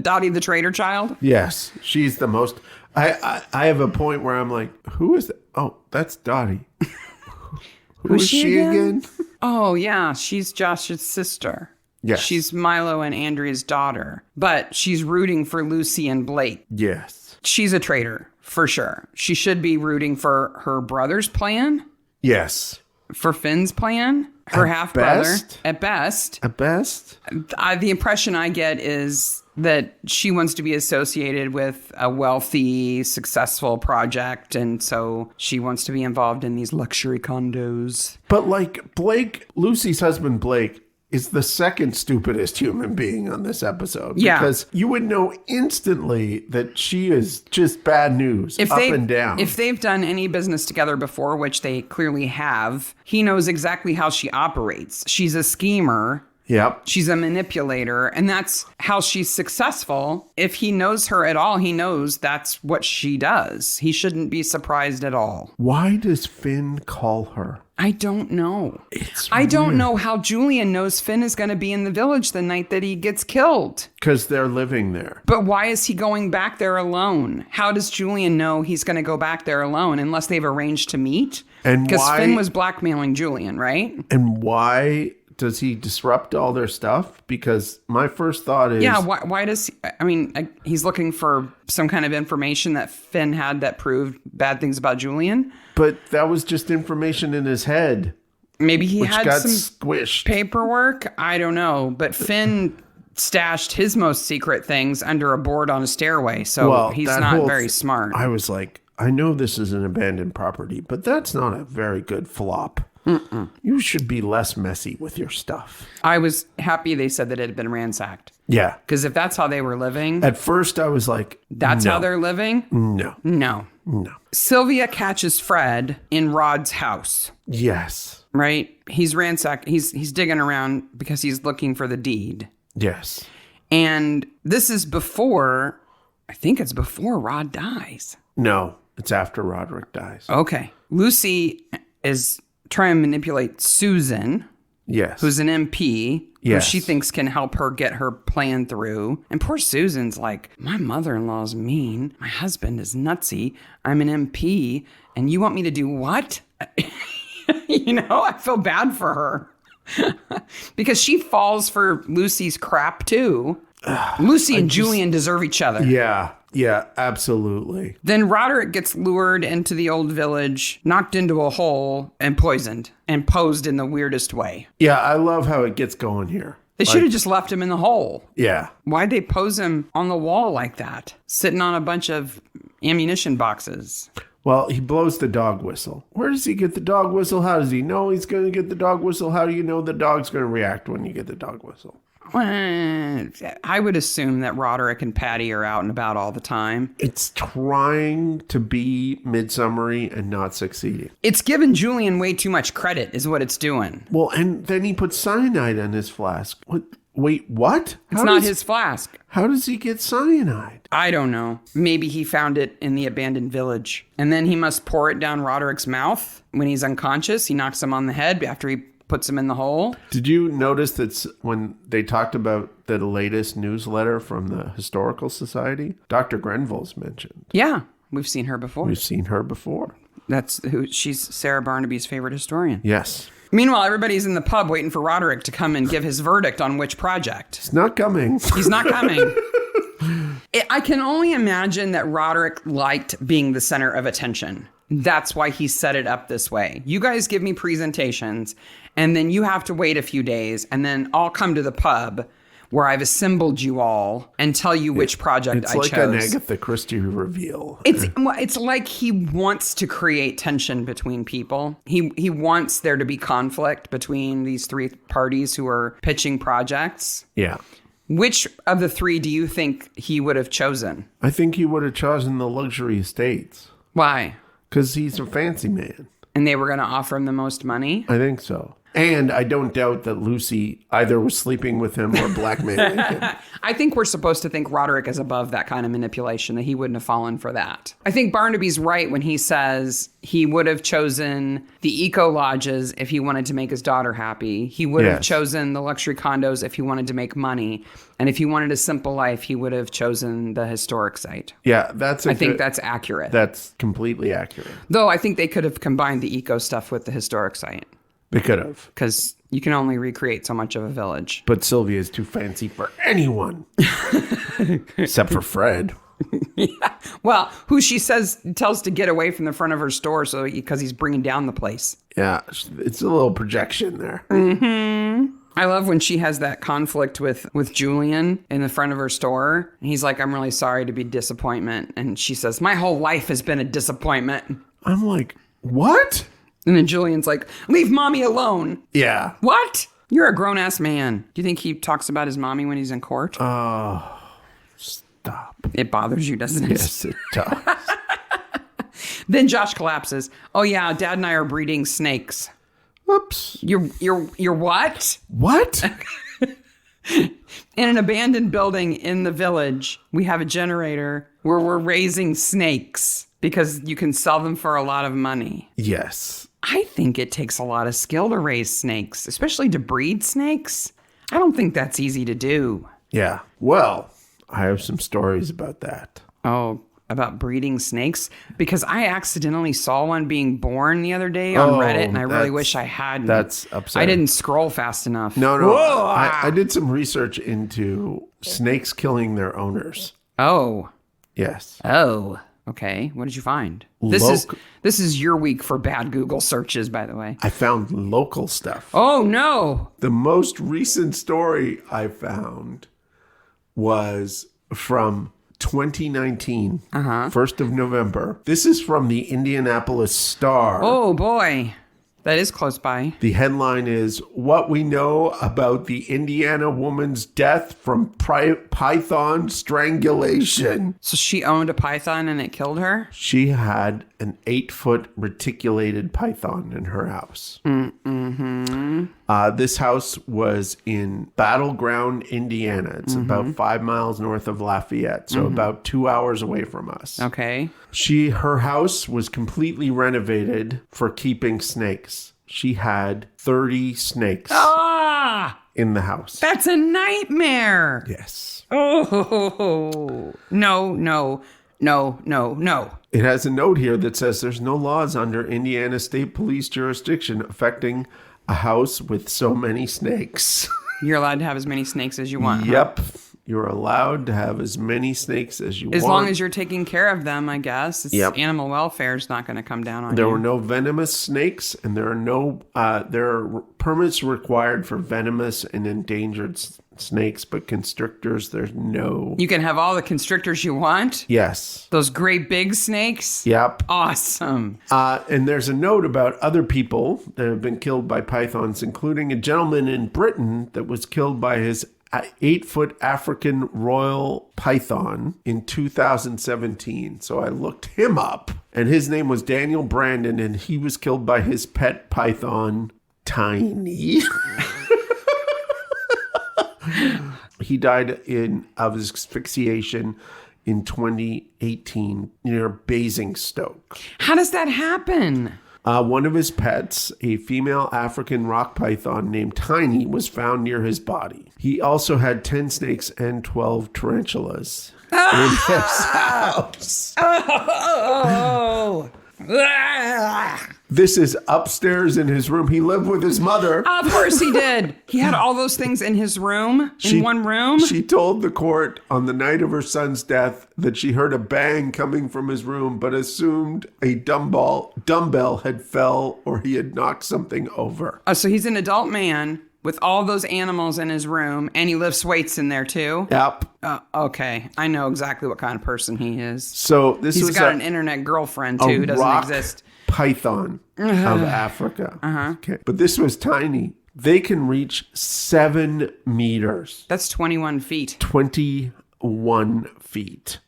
Speaker 2: Dottie the traitor child?
Speaker 1: Yes. She's the most... I have a point where I'm like, who is that? Oh, that's Dottie. Who is she again?
Speaker 2: Oh, yeah. She's Josh's sister.
Speaker 1: Yes.
Speaker 2: She's Milo and Andrea's daughter. But she's rooting for Lucy and Blake.
Speaker 1: Yes.
Speaker 2: She's a traitor, for sure. She should be rooting for her brother's plan.
Speaker 1: Yes.
Speaker 2: For Finn's plan. Her half-brother. At best.
Speaker 1: At best?
Speaker 2: The impression I get is that she wants to be associated with a wealthy, successful project, and so she wants to be involved in these luxury condos.
Speaker 1: But like Blake, Lucy's husband Blake, is the second stupidest human being on this episode.
Speaker 2: Yeah.
Speaker 1: Because you would know instantly that she is just bad news up and down.
Speaker 2: If they've done any business together before, which they clearly have, he knows exactly how she operates. She's a schemer.
Speaker 1: Yep.
Speaker 2: She's a manipulator, and that's how she's successful. If he knows her at all, he knows that's what she does. He shouldn't be surprised at all.
Speaker 1: Why does Finn call her?
Speaker 2: I don't know. I don't know how Julian knows Finn is going to be in the village the night that he gets killed.
Speaker 1: Because they're living there.
Speaker 2: But why is he going back there alone? How does Julian know he's going to go back there alone unless they've arranged to meet? Because Finn was blackmailing Julian, right?
Speaker 1: And why does he disrupt all their stuff? Because my first thought is...
Speaker 2: Yeah, why does he... I mean, he's looking for some kind of information that Finn had that proved bad things about Julian.
Speaker 1: But that was just information in his head.
Speaker 2: Maybe he had some
Speaker 1: squished
Speaker 2: paperwork. I don't know. But Finn stashed his most secret things under a board on a stairway. So he's not very smart.
Speaker 1: I was like, I know this is an abandoned property, but that's not a very good flop. Mm-mm. You should be less messy with your stuff.
Speaker 2: I was happy they said that it had been ransacked.
Speaker 1: Yeah.
Speaker 2: Because if that's how they were living...
Speaker 1: At first, I was like,
Speaker 2: that's how they're living? No. Sylvia catches Fred in Rod's house.
Speaker 1: Yes.
Speaker 2: Right? He's ransacked. He's digging around because he's looking for the deed.
Speaker 1: Yes.
Speaker 2: And this is before... I think it's before Rod dies.
Speaker 1: No, it's after Roderick dies.
Speaker 2: Okay. Lucy is... try and manipulate Susan,
Speaker 1: yes,
Speaker 2: who's an MP,
Speaker 1: yes,
Speaker 2: who she thinks can help her get her plan through. And poor Susan's like, my mother-in-law's mean, my husband is nutsy, I'm an MP, and you want me to do what? I feel bad for her. Because she falls for Lucy's crap too. Lucy and Julian deserve each other.
Speaker 1: Yeah, absolutely.
Speaker 2: Then Roderick gets lured into the old village, knocked into a hole, and poisoned, and posed in the weirdest way.
Speaker 1: Yeah, I love how it gets going here.
Speaker 2: They should have just left him in the hole.
Speaker 1: Yeah.
Speaker 2: Why'd they pose him on the wall like that, sitting on a bunch of ammunition boxes?
Speaker 1: Well, he blows the dog whistle. Where does he get the dog whistle? How does he know he's going to get the dog whistle? How do you know the dog's going to react when you get the dog whistle?
Speaker 2: I would assume that Roderick and Paddy are out and about all the time.
Speaker 1: It's trying to be Midsomery and not succeeding.
Speaker 2: It's giving Julian way too much credit is what it's doing.
Speaker 1: Well, and then he puts cyanide in his flask. What? Wait, what?
Speaker 2: It's not his flask.
Speaker 1: How does he get cyanide?
Speaker 2: I don't know. Maybe he found it in the abandoned village. And then he must pour it down Roderick's mouth when he's unconscious. He knocks him on the head after he puts him in the hole.
Speaker 1: Did you notice that when they talked about the latest newsletter from the Historical Society, Dr. Grenville's mentioned?
Speaker 2: Yeah, we've seen her before. She's Sarah Barnaby's favorite historian.
Speaker 1: Yes.
Speaker 2: Meanwhile, everybody's in the pub waiting for Roderick to come and give his verdict on which project.
Speaker 1: He's not coming.
Speaker 2: He's not coming. I can only imagine that Roderick liked being the center of attention. That's why he set it up this way. You guys give me presentations, and then you have to wait a few days, and then I'll come to the pub where I've assembled you all and tell you which project I chose.
Speaker 1: It's like an Agatha Christie reveal.
Speaker 2: It's like he wants to create tension between people. He wants there to be conflict between these three parties who are pitching projects.
Speaker 1: Yeah.
Speaker 2: Which of the three do you think he would have chosen?
Speaker 1: I think he would have chosen the luxury estates.
Speaker 2: Why?
Speaker 1: Because he's a fancy man.
Speaker 2: And they were going to offer him the most money?
Speaker 1: I think so. And I don't doubt that Lucy either was sleeping with him or blackmailing him.
Speaker 2: I think we're supposed to think Roderick is above that kind of manipulation, that he wouldn't have fallen for that. I think Barnaby's right when he says he would have chosen the eco lodges if he wanted to make his daughter happy. He would have chosen the luxury condos if he wanted to make money. And if he wanted a simple life, he would have chosen the historic site.
Speaker 1: Yeah, I
Speaker 2: think that's accurate.
Speaker 1: That's completely accurate.
Speaker 2: Though I think they could have combined the eco stuff with the historic site.
Speaker 1: They could have.
Speaker 2: Because you can only recreate so much of a village.
Speaker 1: But Sylvia is too fancy for anyone. Except for Fred.
Speaker 2: Yeah. Well, who she tells to get away from the front of her store because he's bringing down the place.
Speaker 1: Yeah, it's a little projection there.
Speaker 2: Mm-hmm. I love when she has that conflict with Julian in the front of her store. And he's like, I'm really sorry to be disappointment. And she says, my whole life has been a disappointment.
Speaker 1: I'm like, what?
Speaker 2: And then Julian's like, leave mommy alone.
Speaker 1: Yeah.
Speaker 2: What? You're a grown-ass man. Do you think he talks about his mommy when he's in court?
Speaker 1: Oh, stop.
Speaker 2: It bothers you, doesn't it?
Speaker 1: Yes, it does.
Speaker 2: Then Josh collapses. Oh, yeah, Dad and I are breeding snakes.
Speaker 1: Whoops.
Speaker 2: You're what?
Speaker 1: What?
Speaker 2: In an abandoned building in the village, we have a generator where we're raising snakes because you can sell them for a lot of money.
Speaker 1: Yes.
Speaker 2: I think it takes a lot of skill to raise snakes, especially to breed snakes. I don't think that's easy to do.
Speaker 1: Yeah. Well, I have some stories about that.
Speaker 2: Oh, about breeding snakes? Because I accidentally saw one being born the other day on Reddit, and I really wish I hadn't.
Speaker 1: That's upsetting.
Speaker 2: I didn't scroll fast enough.
Speaker 1: No. I did some research into snakes killing their owners.
Speaker 2: Oh.
Speaker 1: Yes.
Speaker 2: Oh. Okay. What did you find? This is your week for bad Google searches, by the way.
Speaker 1: I found local stuff.
Speaker 2: Oh, no.
Speaker 1: The most recent story I found was from 2019, 1st of November. This is from the Indianapolis Star.
Speaker 2: Oh, boy. That is close by.
Speaker 1: The headline is, What We Know About the Indiana Woman's Death from Python Strangulation.
Speaker 2: So she owned a python and it killed her?
Speaker 1: She had an 8-foot reticulated python in her house.
Speaker 2: Mm-hmm.
Speaker 1: This house was in Battleground, Indiana. It's about 5 miles north of Lafayette, so about 2 hours away from us.
Speaker 2: Okay.
Speaker 1: Her house was completely renovated for keeping snakes. She had 30 snakes in the house.
Speaker 2: That's a nightmare.
Speaker 1: Yes.
Speaker 2: Oh, no.
Speaker 1: It has a note here that says there's no laws under Indiana State Police jurisdiction affecting a house with so many snakes.
Speaker 2: You're allowed to have as many snakes as you want.
Speaker 1: Yep. Huh? You're allowed to have as many snakes as you want.
Speaker 2: As long as you're taking care of them, I guess. Animal welfare is not going to come down on you.
Speaker 1: There were no venomous snakes, and there are permits required for venomous and endangered snakes, but constrictors, there's no.
Speaker 2: You can have all the constrictors you want?
Speaker 1: Yes.
Speaker 2: Those great big snakes?
Speaker 1: Yep.
Speaker 2: Awesome.
Speaker 1: And there's a note about other people that have been killed by pythons, including a gentleman in Britain that was killed by his 8-foot African royal python in 2017. So I looked him up, and his name was Daniel Brandon, and he was killed by his pet python, Tiny. He died of asphyxiation in 2018 near Basingstoke.
Speaker 2: How does that happen?
Speaker 1: One of his pets, a female African rock python named Tiny, was found near his body. He also had 10 snakes and 12 tarantulas in his house.
Speaker 2: Oh.
Speaker 1: This is upstairs in his room. He lived with his mother.
Speaker 2: Of course he did. He had all those things in his room, in one room.
Speaker 1: She told the court on the night of her son's death that she heard a bang coming from his room, but assumed a dumbbell had fell or he had knocked something over.
Speaker 2: So he's an adult man with all those animals in his room, and he lifts weights in there too.
Speaker 1: Yep.
Speaker 2: Okay, I know exactly what kind of person he is.
Speaker 1: So
Speaker 2: he's got an internet girlfriend too who doesn't exist.
Speaker 1: Python of Africa. Okay, but this was tiny. They can reach 7 meters.
Speaker 2: That's 21 feet.
Speaker 1: 21 feet.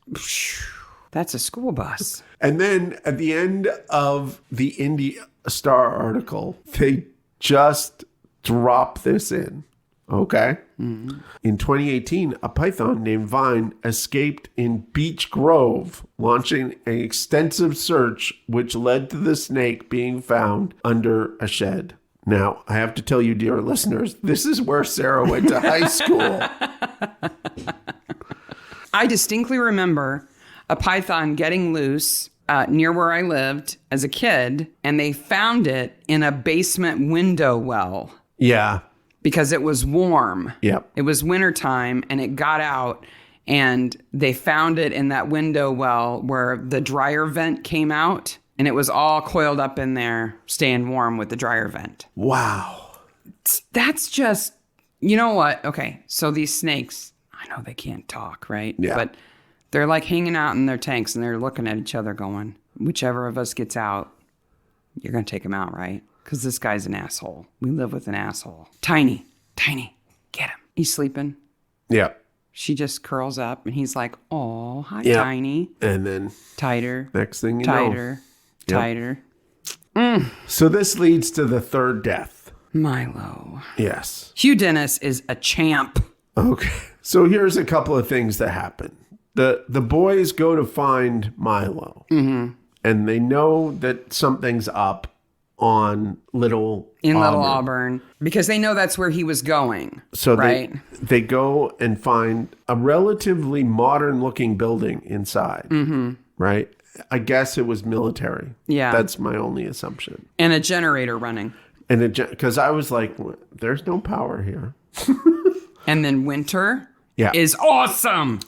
Speaker 2: That's a school bus.
Speaker 1: And then at the end of the India Star article, they just drop this in. Okay. Mm-hmm. In 2018, a python named Vine escaped in Beech Grove, launching an extensive search which led to the snake being found under a shed. Now, I have to tell you, dear listeners, this is where Sarah went to high school.
Speaker 2: I distinctly remember a python getting loose near where I lived as a kid, and they found it in a basement window well.
Speaker 1: Yeah.
Speaker 2: Because it was warm.
Speaker 1: Yep.
Speaker 2: It was wintertime, and it got out, and they found it in that window well where the dryer vent came out, and it was all coiled up in there, staying warm with the dryer vent.
Speaker 1: Wow.
Speaker 2: That's just, you know what? Okay, so these snakes, I know they can't talk, right?
Speaker 1: Yeah.
Speaker 2: But they're like hanging out in their tanks, and they're looking at each other going, whichever of us gets out, you're going to take him out, right? Because this guy's an asshole. We live with an asshole. Tiny, get him. He's sleeping.
Speaker 1: Yeah.
Speaker 2: She just curls up, and he's like, oh, hi,
Speaker 1: yep.
Speaker 2: Tiny.
Speaker 1: And then
Speaker 2: tighter.
Speaker 1: Next thing you know.
Speaker 2: Tighter.
Speaker 1: So this leads to the third death.
Speaker 2: Milo.
Speaker 1: Yes.
Speaker 2: Hugh Dennis is a champ.
Speaker 1: Okay. So here's a couple of things that happen. The boys go to find Milo. Mm-hmm. And they know that something's up on Little
Speaker 2: Auburn, because they know that's where he was going.
Speaker 1: So
Speaker 2: right?
Speaker 1: they go and find a relatively modern looking building inside. Mm-hmm. Right? I guess it was military. Yeah. That's my only assumption.
Speaker 2: And a generator running.
Speaker 1: And because I was like, there's no power here.
Speaker 2: And then winter is awesome.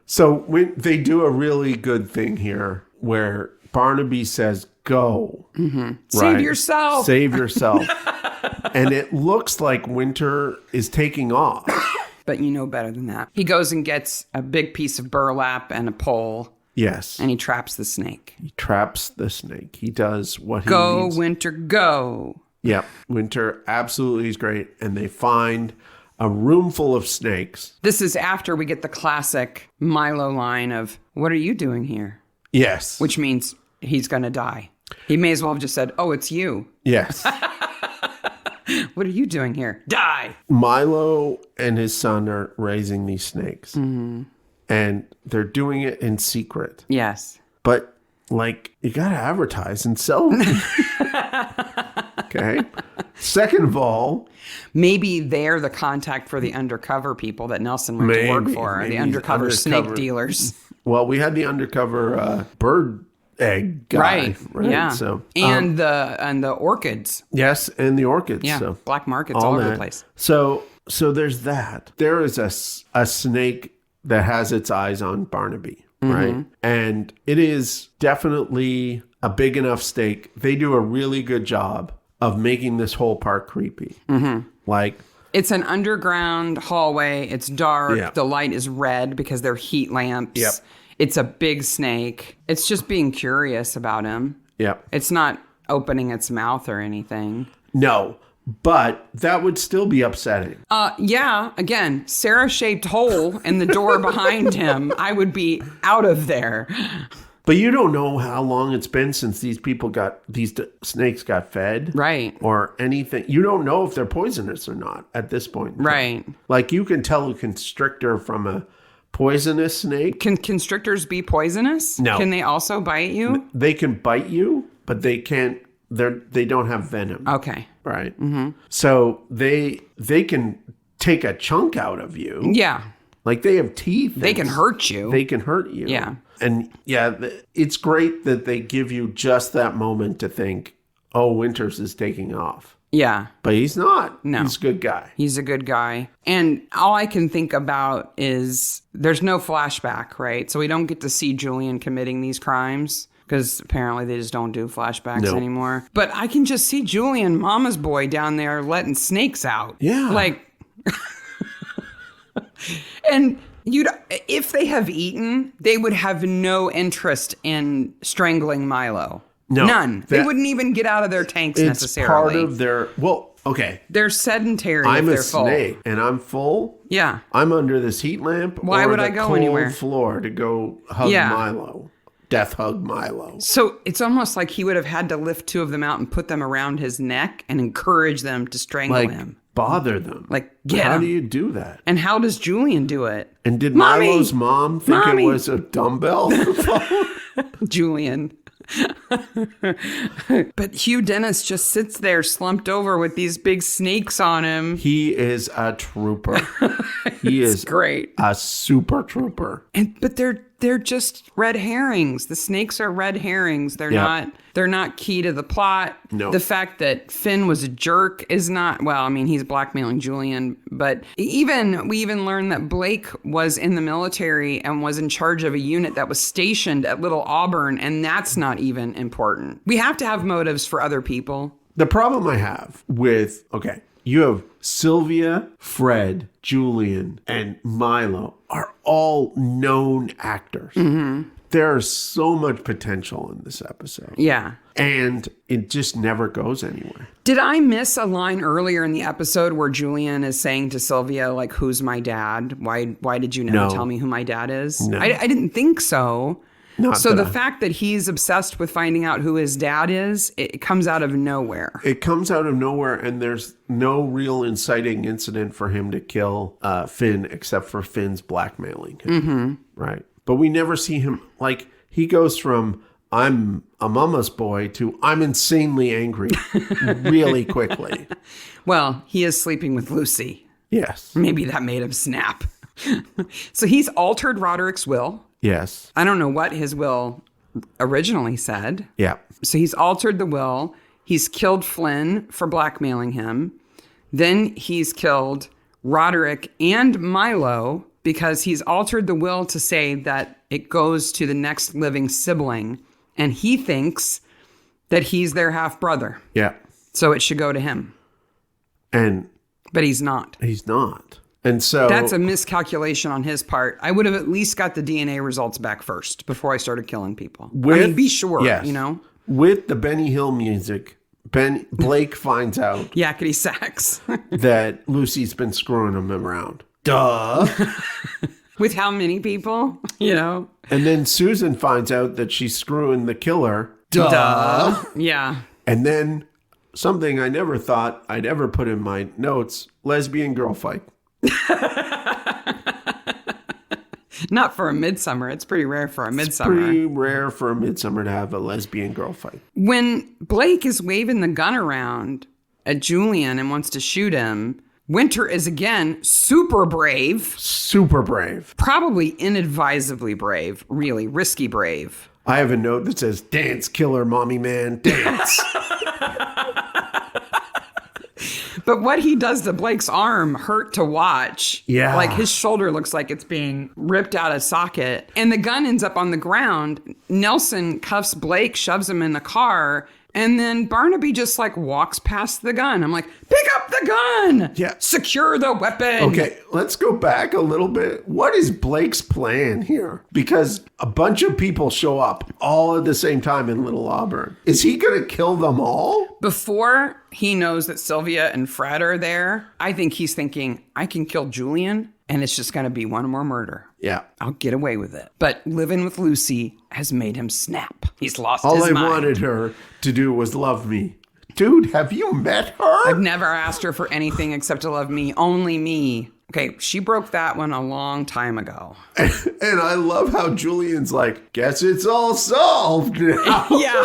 Speaker 1: So they do a really good thing here where Barnaby says, go.
Speaker 2: Mm-hmm. Right? Save yourself.
Speaker 1: Save yourself. And it looks like winter is taking off.
Speaker 2: But you know better than that. He goes and gets a big piece of burlap and a pole.
Speaker 1: Yes.
Speaker 2: And he traps the snake.
Speaker 1: He traps the snake. He does what he needs.
Speaker 2: Go, Winter, go.
Speaker 1: Yep. Winter absolutely is great. And they find a room full of snakes.
Speaker 2: This is after we get the classic Milo line of, what are you doing here?
Speaker 1: Yes.
Speaker 2: Which means he's going to die. He may as well have just said, oh, it's you.
Speaker 1: Yes.
Speaker 2: What are you doing here? Die.
Speaker 1: Milo and his son are raising these snakes. Mm-hmm. And they're doing it in secret.
Speaker 2: Yes.
Speaker 1: But, you got to advertise and sell them. Okay. Second of all,
Speaker 2: maybe they're the contact for the undercover people that Nelson went to work for. The undercover snake dealers.
Speaker 1: Well, we had the undercover bird egg guy. Right.
Speaker 2: Yeah.
Speaker 1: So,
Speaker 2: and the orchids.
Speaker 1: Yes. And the orchids.
Speaker 2: Yeah.
Speaker 1: So
Speaker 2: black markets all over the place.
Speaker 1: So there's that. There is a snake that has its eyes on Barnaby, right? Mm-hmm. And it is definitely a big enough stake. They do a really good job of making this whole part creepy. Mm-hmm.
Speaker 2: It's an underground hallway. It's dark.
Speaker 1: Yeah.
Speaker 2: The light is red because they're heat lamps.
Speaker 1: Yep.
Speaker 2: It's a big snake. It's just being curious about him.
Speaker 1: Yep.
Speaker 2: It's not opening its mouth or anything.
Speaker 1: No. But that would still be upsetting.
Speaker 2: Yeah. Again, Sarah-shaped hole in the door behind him. I would be out of there.
Speaker 1: But you don't know how long it's been since these snakes got fed.
Speaker 2: Right.
Speaker 1: Or anything. You don't know if they're poisonous or not at this point.
Speaker 2: Right.
Speaker 1: You can tell a constrictor from a poisonous snake.
Speaker 2: Can constrictors be poisonous?
Speaker 1: No.
Speaker 2: Can they also bite you?
Speaker 1: They can bite you, but they can't. They don't have venom.
Speaker 2: Okay.
Speaker 1: Right. Mm-hmm. So they can take a chunk out of you.
Speaker 2: Yeah.
Speaker 1: They have teeth.
Speaker 2: They can hurt you.
Speaker 1: They can hurt you.
Speaker 2: Yeah.
Speaker 1: And it's great that they give you just that moment to think, oh, Winters is taking off.
Speaker 2: Yeah.
Speaker 1: But he's not.
Speaker 2: No.
Speaker 1: He's a good guy.
Speaker 2: He's a good guy. And all I can think about is there's no flashback, right? So we don't get to see Julian committing these crimes. because apparently they just don't do flashbacks anymore. But I can just see Julian, mama's boy, down there letting snakes out.
Speaker 1: Yeah.
Speaker 2: Like, and if they have eaten, they would have no interest in strangling Milo.
Speaker 1: No,
Speaker 2: none. They wouldn't even get out of their tanks necessarily.
Speaker 1: It's part of their, okay.
Speaker 2: They're sedentary.
Speaker 1: I'm
Speaker 2: if they're
Speaker 1: a snake
Speaker 2: full.
Speaker 1: and I'm full.
Speaker 2: Yeah.
Speaker 1: I'm under this heat lamp.
Speaker 2: Why would I go
Speaker 1: cold
Speaker 2: anywhere?
Speaker 1: Floor to go hug Milo. Death hug Milo.
Speaker 2: So it's almost like he would have had to lift two of them out and put them around his neck and encourage them to strangle him.
Speaker 1: Bother them.
Speaker 2: How
Speaker 1: do you do that?
Speaker 2: And how does Julian do it?
Speaker 1: And did Milo's mom think it was a dumbbell?
Speaker 2: Julian. But Hugh Dennis just sits there slumped over with these big snakes on him.
Speaker 1: He is a trooper. He is
Speaker 2: great.
Speaker 1: A super trooper.
Speaker 2: But they're just red herrings. The snakes are red herrings. They're not key to the plot.
Speaker 1: No.
Speaker 2: The fact that Finn was a jerk is not, he's blackmailing Julian, but we even learned that Blake was in the military and was in charge of a unit that was stationed at Little Auburn, and that's not even important. We have to have motives for other people.
Speaker 1: The problem I have with, you have Sylvia, Fred, Julian, and Milo are all known actors. Mm-hmm. There's so much potential in this episode.
Speaker 2: Yeah.
Speaker 1: And it just never goes anywhere.
Speaker 2: Did I miss a line earlier in the episode where Julian is saying to Sylvia, who's my dad? Why did you never tell me who my dad is?
Speaker 1: No.
Speaker 2: I didn't think so. The fact that he's obsessed with finding out who his dad is, it comes out of nowhere.
Speaker 1: It comes out of nowhere, and there's no real inciting incident for him to kill Finn except for Finn's blackmailing him. Mm-hmm. Right. But we never see him, he goes from, I'm a mama's boy to I'm insanely angry really quickly.
Speaker 2: Well, he is sleeping with Lucy.
Speaker 1: Yes.
Speaker 2: Maybe that made him snap. So he's altered Roderick's will.
Speaker 1: Yes.
Speaker 2: I don't know what his will originally said.
Speaker 1: Yeah.
Speaker 2: So he's altered the will. He's killed Flynn for blackmailing him. Then he's killed Roderick and Milo because he's altered the will to say that it goes to the next living sibling. And he thinks that he's their half brother.
Speaker 1: Yeah.
Speaker 2: So it should go to him. But he's not.
Speaker 1: He's not. And so
Speaker 2: that's a miscalculation on his part. I would have at least got the DNA results back first before I started killing people. Be sure,
Speaker 1: yes. With the Benny Hill music, Blake finds out
Speaker 2: yakety sax
Speaker 1: that Lucy's been screwing him around. Duh.
Speaker 2: With how many people? And
Speaker 1: then Susan finds out that she's screwing the killer. Duh.
Speaker 2: Yeah.
Speaker 1: And then something I never thought I'd ever put in my notes, lesbian girl fight.
Speaker 2: Not for a Midsomer. It's pretty rare for a Midsomer.
Speaker 1: It's pretty rare for a Midsomer to have a lesbian girl fight.
Speaker 2: When Blake is waving the gun around at Julian and wants to shoot him, Winter is again super brave.
Speaker 1: Super brave.
Speaker 2: Probably inadvisably brave. Really risky brave.
Speaker 1: I have a note that says, dance, killer, mommy man, dance.
Speaker 2: But what he does to Blake's arm hurt to watch.
Speaker 1: Yeah.
Speaker 2: His shoulder looks like it's being ripped out of socket. And the gun ends up on the ground. Nelson cuffs Blake, shoves him in the car. And then Barnaby just walks past the gun. I'm like, pick up the gun.
Speaker 1: Yeah.
Speaker 2: Secure the weapon.
Speaker 1: Okay, let's go back a little bit. What is Blake's plan here? Because a bunch of people show up all at the same time in Little Auburn. Is he going to kill them all?
Speaker 2: Before he knows that Sylvia and Fred are there, I think he's thinking, I can kill Julian and it's just going to be one more murder.
Speaker 1: Yeah.
Speaker 2: I'll get away with it. But living with Lucy has made him snap. He's lost
Speaker 1: all
Speaker 2: his mind.
Speaker 1: All I wanted her to do was love me. Dude, have you met her?
Speaker 2: I've never asked her for anything except to love me. Only me. Okay, she broke that one a long time ago.
Speaker 1: And I love how Julian's like, guess it's all solved now.
Speaker 2: Yeah.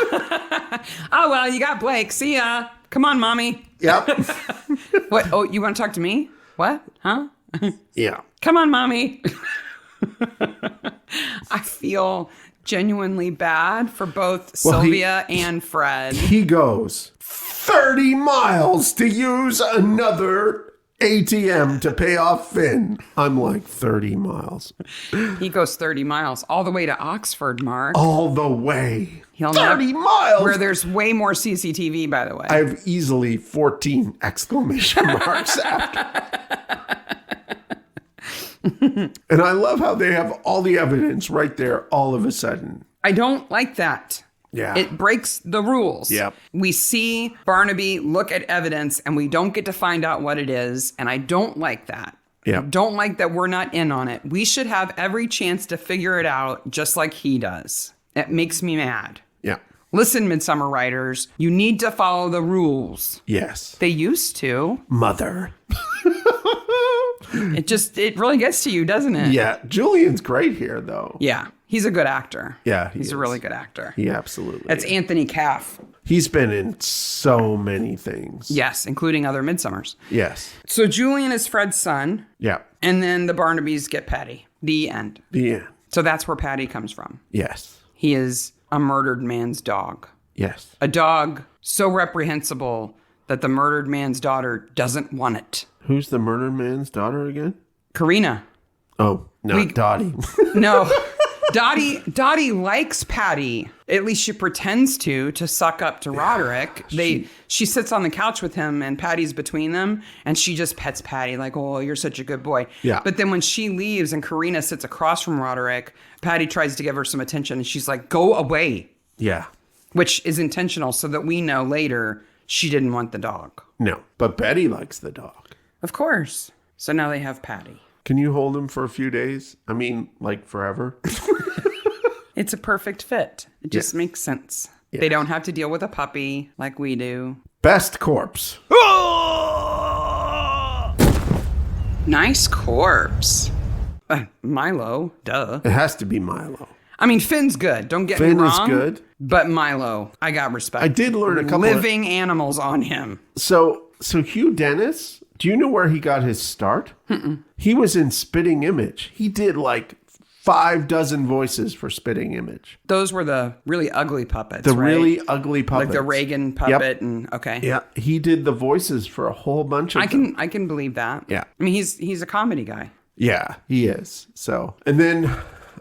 Speaker 2: Oh, well, you got Blake. See ya. Come on, mommy.
Speaker 1: Yep.
Speaker 2: What? Oh, you want to talk to me? What? Huh?
Speaker 1: Yeah.
Speaker 2: Come on, mommy. I feel genuinely bad for both Sylvia and Fred.
Speaker 1: He goes 30 miles to use another ATM to pay off Finn. I'm like 30 miles.
Speaker 2: He goes 30 miles all the way to Oxford, Mark.
Speaker 1: All the way.
Speaker 2: 30
Speaker 1: miles.
Speaker 2: Where there's way more CCTV, by the way.
Speaker 1: I have easily 14 exclamation marks after. And I love how they have all the evidence right there all of a sudden.
Speaker 2: I don't like that.
Speaker 1: Yeah.
Speaker 2: It breaks the rules.
Speaker 1: Yep.
Speaker 2: We see Barnaby look at evidence and we don't get to find out what it is. And I don't like that.
Speaker 1: Yeah.
Speaker 2: I don't like that we're not in on it. We should have every chance to figure it out just like he does. It makes me mad.
Speaker 1: Yeah.
Speaker 2: Listen, Midsomer writers, you need to follow the rules.
Speaker 1: Yes.
Speaker 2: They used to.
Speaker 1: Mother.
Speaker 2: It really gets to you, doesn't it?
Speaker 1: Yeah. Julian's great here, though.
Speaker 2: Yeah. He's a good actor.
Speaker 1: Yeah.
Speaker 2: He's a really good actor.
Speaker 1: He absolutely
Speaker 2: That's
Speaker 1: is.
Speaker 2: Anthony Caff.
Speaker 1: He's been in so many things.
Speaker 2: Yes, including other Midsommers.
Speaker 1: Yes.
Speaker 2: So Julian is Fred's son.
Speaker 1: Yeah.
Speaker 2: And then the Barnabys get Paddy. The end.
Speaker 1: The end.
Speaker 2: So that's where Paddy comes from.
Speaker 1: Yes.
Speaker 2: He is a murdered man's dog.
Speaker 1: Yes.
Speaker 2: A dog so reprehensible that the murdered man's daughter doesn't want it.
Speaker 1: Who's the murdered man's daughter again?
Speaker 2: Karina.
Speaker 1: Oh, not Dottie.
Speaker 2: No. Dottie likes Paddy. At least she pretends to suck up to Roderick. She sits on the couch with him and Paddy's between them and she just pets Paddy like, oh, you're such a good boy.
Speaker 1: Yeah.
Speaker 2: But then when she leaves and Karina sits across from Roderick, Paddy tries to give her some attention and she's like, go away.
Speaker 1: Yeah.
Speaker 2: Which is intentional so that we know later she didn't want the dog.
Speaker 1: No, but Betty likes the dog.
Speaker 2: Of course. So now they have Paddy.
Speaker 1: Can you hold him for a few days? I mean, like forever?
Speaker 2: It's a perfect fit. It just makes sense.
Speaker 1: Yes.
Speaker 2: They don't have to deal with a puppy like we do.
Speaker 1: Best corpse.
Speaker 2: Nice corpse. Milo, duh.
Speaker 1: It has to be Milo.
Speaker 2: I mean, Finn's good. Don't get me
Speaker 1: Finn
Speaker 2: wrong.
Speaker 1: is good.
Speaker 2: But Milo, I got respect.
Speaker 1: I did learn a couple
Speaker 2: living animals on him.
Speaker 1: So Hugh Dennis, do you know where he got his start? Mm-mm. He was in Spitting Image. He did like 6 voices for Spitting Image.
Speaker 2: Those were the really ugly puppets,
Speaker 1: The
Speaker 2: right?
Speaker 1: really ugly puppets.
Speaker 2: Like the Reagan puppet and okay.
Speaker 1: Yeah, he did the voices for a whole bunch of them.
Speaker 2: I can believe that.
Speaker 1: Yeah.
Speaker 2: I mean, he's a comedy guy.
Speaker 1: Yeah, he is. So, and then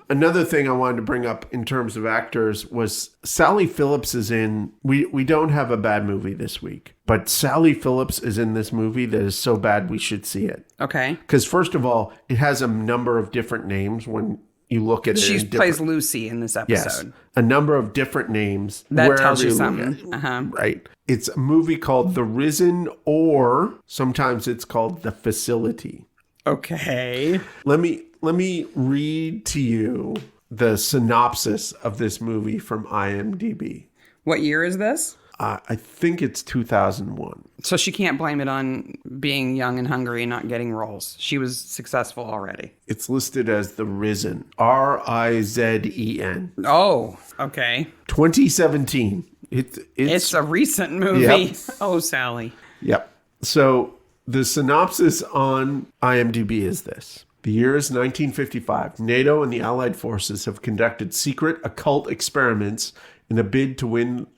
Speaker 1: another thing I wanted to bring up in terms of actors was Sally Phillips is in, we don't have a bad movie this week, but Sally Phillips is in this movie that is so bad we should see it.
Speaker 2: Okay.
Speaker 1: Because first of all, it has a number of different names when you look at it.
Speaker 2: She plays Lucy in this episode.
Speaker 1: Yes, a number of different names.
Speaker 2: That tells you something.
Speaker 1: Right. It's a movie called The Risen, or sometimes it's called The Facility.
Speaker 2: Okay.
Speaker 1: Let me read to you the synopsis of this movie from IMDb.
Speaker 2: What year is this?
Speaker 1: I think it's 2001.
Speaker 2: So she can't blame it on being young and hungry and not getting roles. She was successful already.
Speaker 1: It's listed as The Risen. RIZEN.
Speaker 2: Oh, okay.
Speaker 1: 2017.
Speaker 2: It's a recent movie.
Speaker 1: Yep.
Speaker 2: Oh, Sally.
Speaker 1: Yep. So the synopsis on IMDb is this. The year is 1955. NATO and the Allied forces have conducted secret occult experiments in a bid to win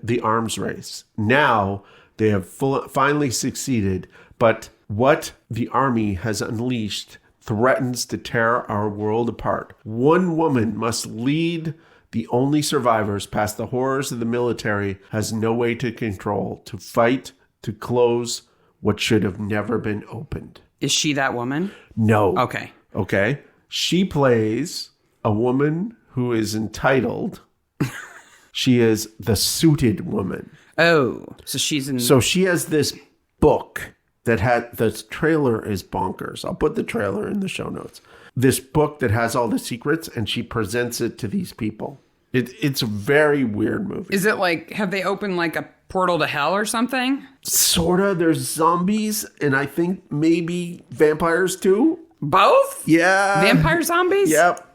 Speaker 1: the arms race. Now they have finally succeeded, but what the army has unleashed threatens to tear our world apart. One woman must lead the only survivors past the horrors of the military has no way to control, to fight, to close what should have never been opened.
Speaker 2: Is she that woman?
Speaker 1: No.
Speaker 2: Okay.
Speaker 1: She plays a woman who is entitled... She is the suited woman.
Speaker 2: Oh, so she's in...
Speaker 1: So she has this book that had... The trailer is bonkers. I'll put the trailer in the show notes. This book that has all the secrets, and she presents it to these people. It's a very weird movie.
Speaker 2: Is it like... Have they opened like a portal to hell or something?
Speaker 1: Sorta. There's zombies, and I think maybe vampires too.
Speaker 2: Both?
Speaker 1: Yeah.
Speaker 2: Vampire zombies?
Speaker 1: Yep.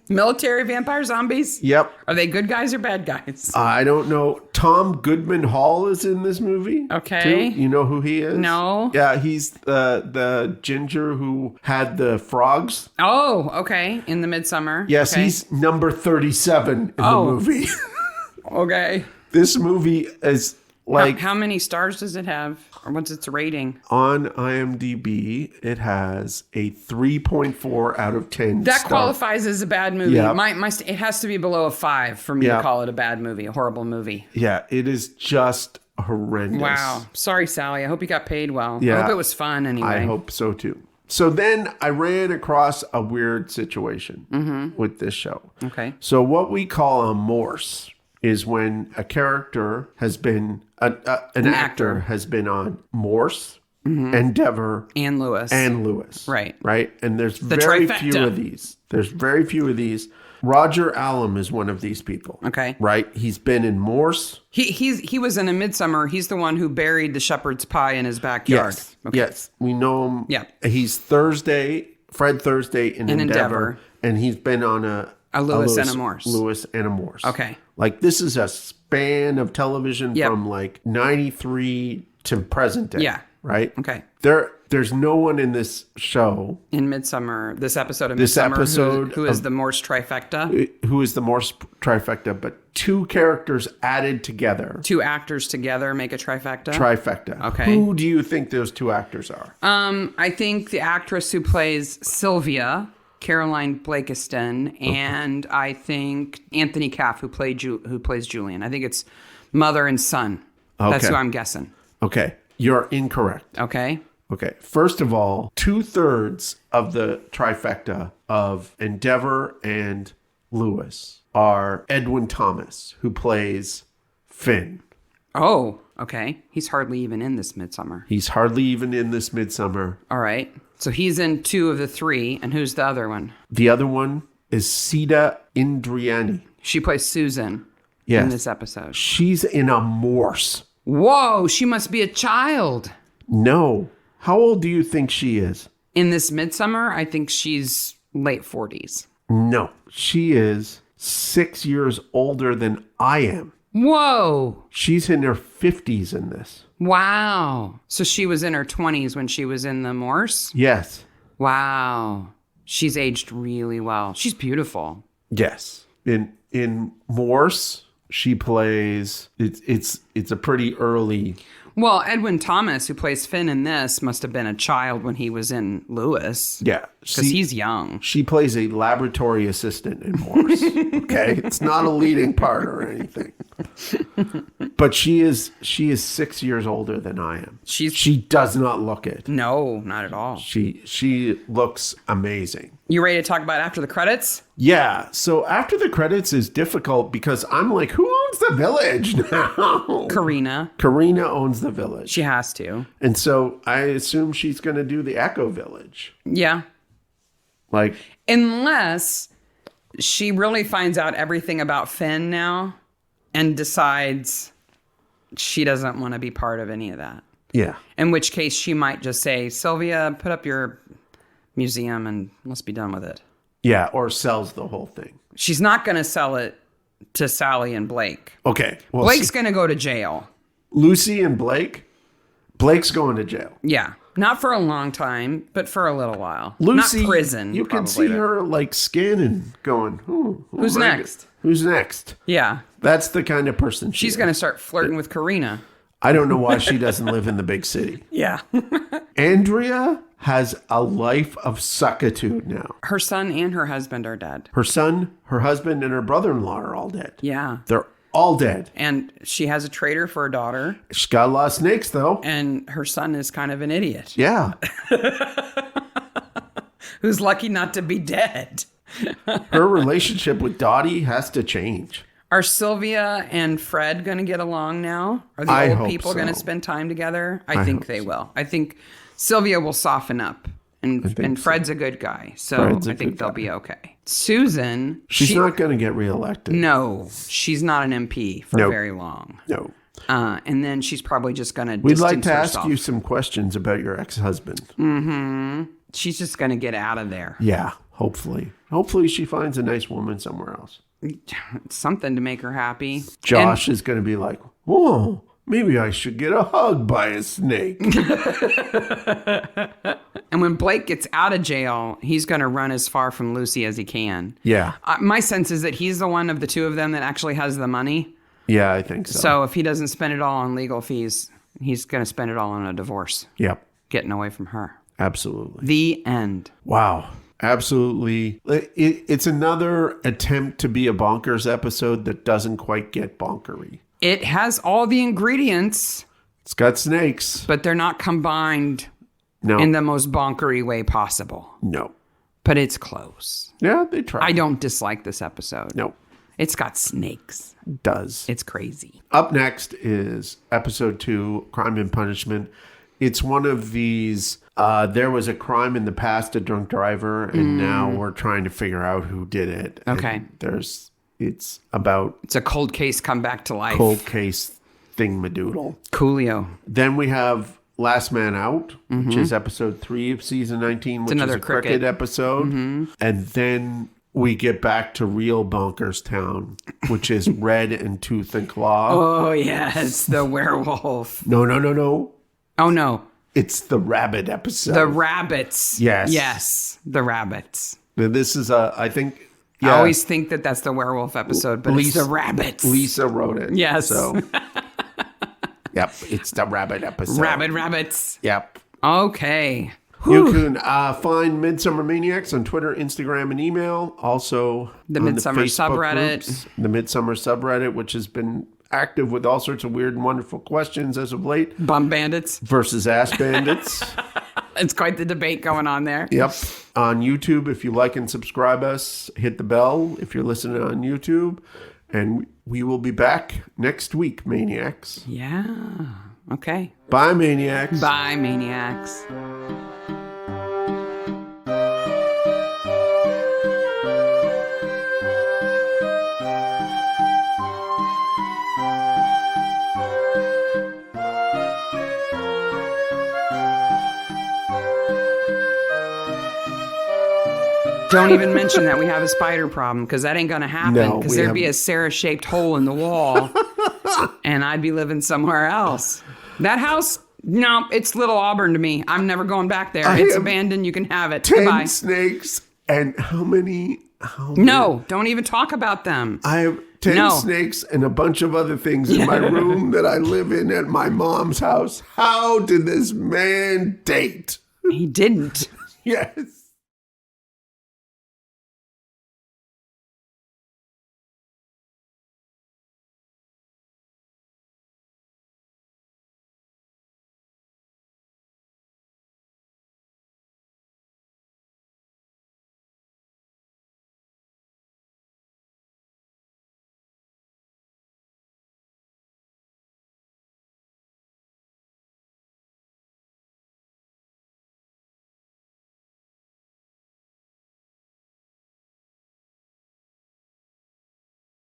Speaker 2: Military vampire zombies?
Speaker 1: Yep.
Speaker 2: Are they good guys or bad guys?
Speaker 1: I don't know. Tom Goodman Hall is in this movie.
Speaker 2: Okay.
Speaker 1: Too. You know who he is?
Speaker 2: No.
Speaker 1: Yeah, he's the ginger who had the frogs.
Speaker 2: Oh, okay. In the Midsomer.
Speaker 1: Yes,
Speaker 2: okay.
Speaker 1: he's number 37 in the movie.
Speaker 2: Okay.
Speaker 1: This movie is Like,
Speaker 2: how many stars does it have? Or what's its rating?
Speaker 1: On IMDb, it has a 3.4 out of 10.
Speaker 2: That qualifies as a bad movie.
Speaker 1: Yep.
Speaker 2: It has to be below a 5 for me to call it a bad movie, a horrible movie.
Speaker 1: Yeah, it is just horrendous.
Speaker 2: Wow. Sorry, Sally. I hope you got paid well.
Speaker 1: Yeah.
Speaker 2: I hope it was fun anyway.
Speaker 1: I hope so too. So then I ran across a weird situation with this show.
Speaker 2: Okay.
Speaker 1: So what we call a Morse is when a character has been, an actor has been on Morse, Endeavor,
Speaker 2: and Lewis.
Speaker 1: Right. And there's
Speaker 2: The
Speaker 1: very
Speaker 2: trifecta.
Speaker 1: few of these. There's very few of these. Roger Allam is one of these people.
Speaker 2: Okay.
Speaker 1: Right? He's been in Morse.
Speaker 2: He was in a Midsomer. He's the one who buried the shepherd's pie in his backyard.
Speaker 1: Yes.
Speaker 2: Okay.
Speaker 1: Yes. We know him.
Speaker 2: Yeah.
Speaker 1: He's Fred Thursday in Endeavor. And he's been on a
Speaker 2: Lewis and a Morse.
Speaker 1: Lewis and a Morse.
Speaker 2: Okay.
Speaker 1: Like, this is a span of television from like 93 to present day.
Speaker 2: Yeah.
Speaker 1: Right?
Speaker 2: Okay.
Speaker 1: There's no one in this show.
Speaker 2: In Midsomer, this episode of Midsomer, who is the Morse trifecta.
Speaker 1: Who is the Morse trifecta, but two characters added together.
Speaker 2: Two actors together make a trifecta.
Speaker 1: Okay. Who do you think those two actors are?
Speaker 2: I think the actress who plays Sylvia, Caroline Blakiston, and I think Anthony Caff, who plays Julian. I think it's mother and son.
Speaker 1: Okay.
Speaker 2: That's who I'm guessing.
Speaker 1: Okay. You're incorrect.
Speaker 2: Okay.
Speaker 1: First of all, 2/3 of the trifecta of Endeavor and Lewis are Edwin Thomas, who plays Finn.
Speaker 2: Oh, okay. He's hardly even in this Midsomer. All right. So he's in 2 of the 3, and who's the other one?
Speaker 1: The other one is Sita Indriani.
Speaker 2: She plays Susan in this episode.
Speaker 1: She's in a Morse.
Speaker 2: Whoa, she must be a child.
Speaker 1: No. How old do you think she is?
Speaker 2: In this Midsomer, I think she's late 40s.
Speaker 1: No, she is 6 years older than I am.
Speaker 2: Whoa.
Speaker 1: She's in her 50s in this.
Speaker 2: Wow. So she was in her 20s when she was in the Morse?
Speaker 1: Yes.
Speaker 2: Wow. She's aged really well. She's beautiful.
Speaker 1: Yes. In Morse, she plays, it's a pretty early...
Speaker 2: Well, Edwin Thomas, who plays Finn in this, must have been a child when he was in Lewis.
Speaker 1: Yeah.
Speaker 2: Because he's young.
Speaker 1: She plays a laboratory assistant in Morse. Okay? It's not a leading part or anything. But she is 6 years older than I am. She does not look it.
Speaker 2: No, not at all.
Speaker 1: She looks amazing.
Speaker 2: You ready to talk about after the credits?
Speaker 1: Yeah. So after the credits is difficult because I'm like, who owns the village now?
Speaker 2: Karina
Speaker 1: owns the village.
Speaker 2: She has to.
Speaker 1: And so I assume she's going to do the Echo Village.
Speaker 2: Yeah.
Speaker 1: Like,
Speaker 2: unless she really finds out everything about Finn now and decides she doesn't want to be part of any of that.
Speaker 1: Yeah.
Speaker 2: In which case she might just say, Sylvia, put up your museum and let's be done with it.
Speaker 1: Yeah, or sells the whole thing.
Speaker 2: She's not going to sell it to Sally and Blake.
Speaker 1: Okay. Well,
Speaker 2: Blake's going to go to jail.
Speaker 1: Lucy and Blake's going to jail.
Speaker 2: Yeah. Not for a long time, but for a little while.
Speaker 1: Lucy,
Speaker 2: not prison.
Speaker 1: You can see her like scanning, going,
Speaker 2: who's next?
Speaker 1: Who's next?
Speaker 2: Yeah.
Speaker 1: That's the kind of person
Speaker 2: she's going to start flirting with Karina.
Speaker 1: I don't know why she doesn't live in the big city.
Speaker 2: Yeah.
Speaker 1: Andrea has a life of suckitude now.
Speaker 2: Her son and her husband are dead.
Speaker 1: Her son, her husband, and her brother-in-law are all dead.
Speaker 2: Yeah.
Speaker 1: They're all dead.
Speaker 2: And she has a traitor for a daughter.
Speaker 1: She's got a lot of snakes, though.
Speaker 2: And her son is kind of an idiot.
Speaker 1: Yeah.
Speaker 2: Who's lucky not to be dead.
Speaker 1: Her relationship with Dottie has to change.
Speaker 2: Are Sylvia and Fred going to get along now? Are the old people going to spend time together? I think they will. I think Sylvia will soften up. And Fred's a good guy. So I think they'll be okay. Susan.
Speaker 1: She's not going to get reelected.
Speaker 2: No, she's not an MP for very long.
Speaker 1: No.
Speaker 2: And then she's probably just going to
Speaker 1: We'd like to ask you some questions about your ex-husband.
Speaker 2: Mm-hmm. She's just going to get out of there.
Speaker 1: Yeah, hopefully. Hopefully she finds a nice woman somewhere else.
Speaker 2: Something to make her happy.
Speaker 1: Josh is going to be like, whoa, maybe I should get a hug by a snake.
Speaker 2: And when Blake gets out of jail, he's going to run as far from Lucy as he can.
Speaker 1: Yeah.
Speaker 2: My sense is that he's the one of the two of them that actually has the money.
Speaker 1: Yeah, I think so.
Speaker 2: So if he doesn't spend it all on legal fees, he's going to spend it all on a divorce.
Speaker 1: Yep.
Speaker 2: Getting away from her.
Speaker 1: Absolutely.
Speaker 2: The end.
Speaker 1: Wow. Absolutely. It's another attempt to be a bonkers episode that doesn't quite get bonkery.
Speaker 2: It has all the ingredients.
Speaker 1: It's got snakes.
Speaker 2: But they're not combined in the most bonkery way possible.
Speaker 1: No.
Speaker 2: But it's close.
Speaker 1: Yeah, they try.
Speaker 2: I don't dislike this episode.
Speaker 1: No.
Speaker 2: It's got snakes.
Speaker 1: It does.
Speaker 2: It's crazy.
Speaker 1: Up next is episode 2, Crime and Punishment. It's one of these, there was a crime in the past, a drunk driver, and now we're trying to figure out who did it.
Speaker 2: Okay.
Speaker 1: And it's about...
Speaker 2: It's a cold case come back to life.
Speaker 1: Cold case thingmadoodle.
Speaker 2: Coolio.
Speaker 1: Then we have Last Man Out, which is episode 3 of season 19, which is a cricket episode. And then we get back to real Bonkers Town, which is Red and Tooth and Claw.
Speaker 2: Oh, yes. The werewolf.
Speaker 1: No.
Speaker 2: Oh, no.
Speaker 1: It's the rabbit episode.
Speaker 2: The rabbits.
Speaker 1: Yes.
Speaker 2: Yes. The rabbits.
Speaker 1: This is I think...
Speaker 2: Yeah. I always think that that's the werewolf episode, but it's the rabbits.
Speaker 1: Lisa wrote it.
Speaker 2: Yes.
Speaker 1: So, yep, it's the rabbit episode.
Speaker 2: Rabbits.
Speaker 1: Yep.
Speaker 2: Okay.
Speaker 1: You can find Midsomer Maniacs on Twitter, Instagram, and email. Also,
Speaker 2: the Midsomer subreddit.
Speaker 1: Groups, the Midsomer subreddit, which has been active with all sorts of weird and wonderful questions as of late.
Speaker 2: Bum bandits.
Speaker 1: Versus ass bandits.
Speaker 2: It's quite the debate going on there.
Speaker 1: Yep. On YouTube, if you like and subscribe us, hit the bell if you're listening on YouTube. And we will be back next week, Maniacs.
Speaker 2: Yeah. Okay.
Speaker 1: Bye, Maniacs.
Speaker 2: Bye, Maniacs. Don't even mention that we have a spider problem, because that ain't going to happen, because there'd be a Sarah-shaped hole in the wall and I'd be living somewhere else. That house, no, it's Little Auburn to me. I'm never going back there. It's abandoned. You can have it.
Speaker 1: 10
Speaker 2: Goodbye.
Speaker 1: snakes and how many?
Speaker 2: No, don't even talk about them.
Speaker 1: I have 10 snakes and a bunch of other things in my room that I live in at my mom's house. How did this man date?
Speaker 2: He didn't.
Speaker 1: Yes.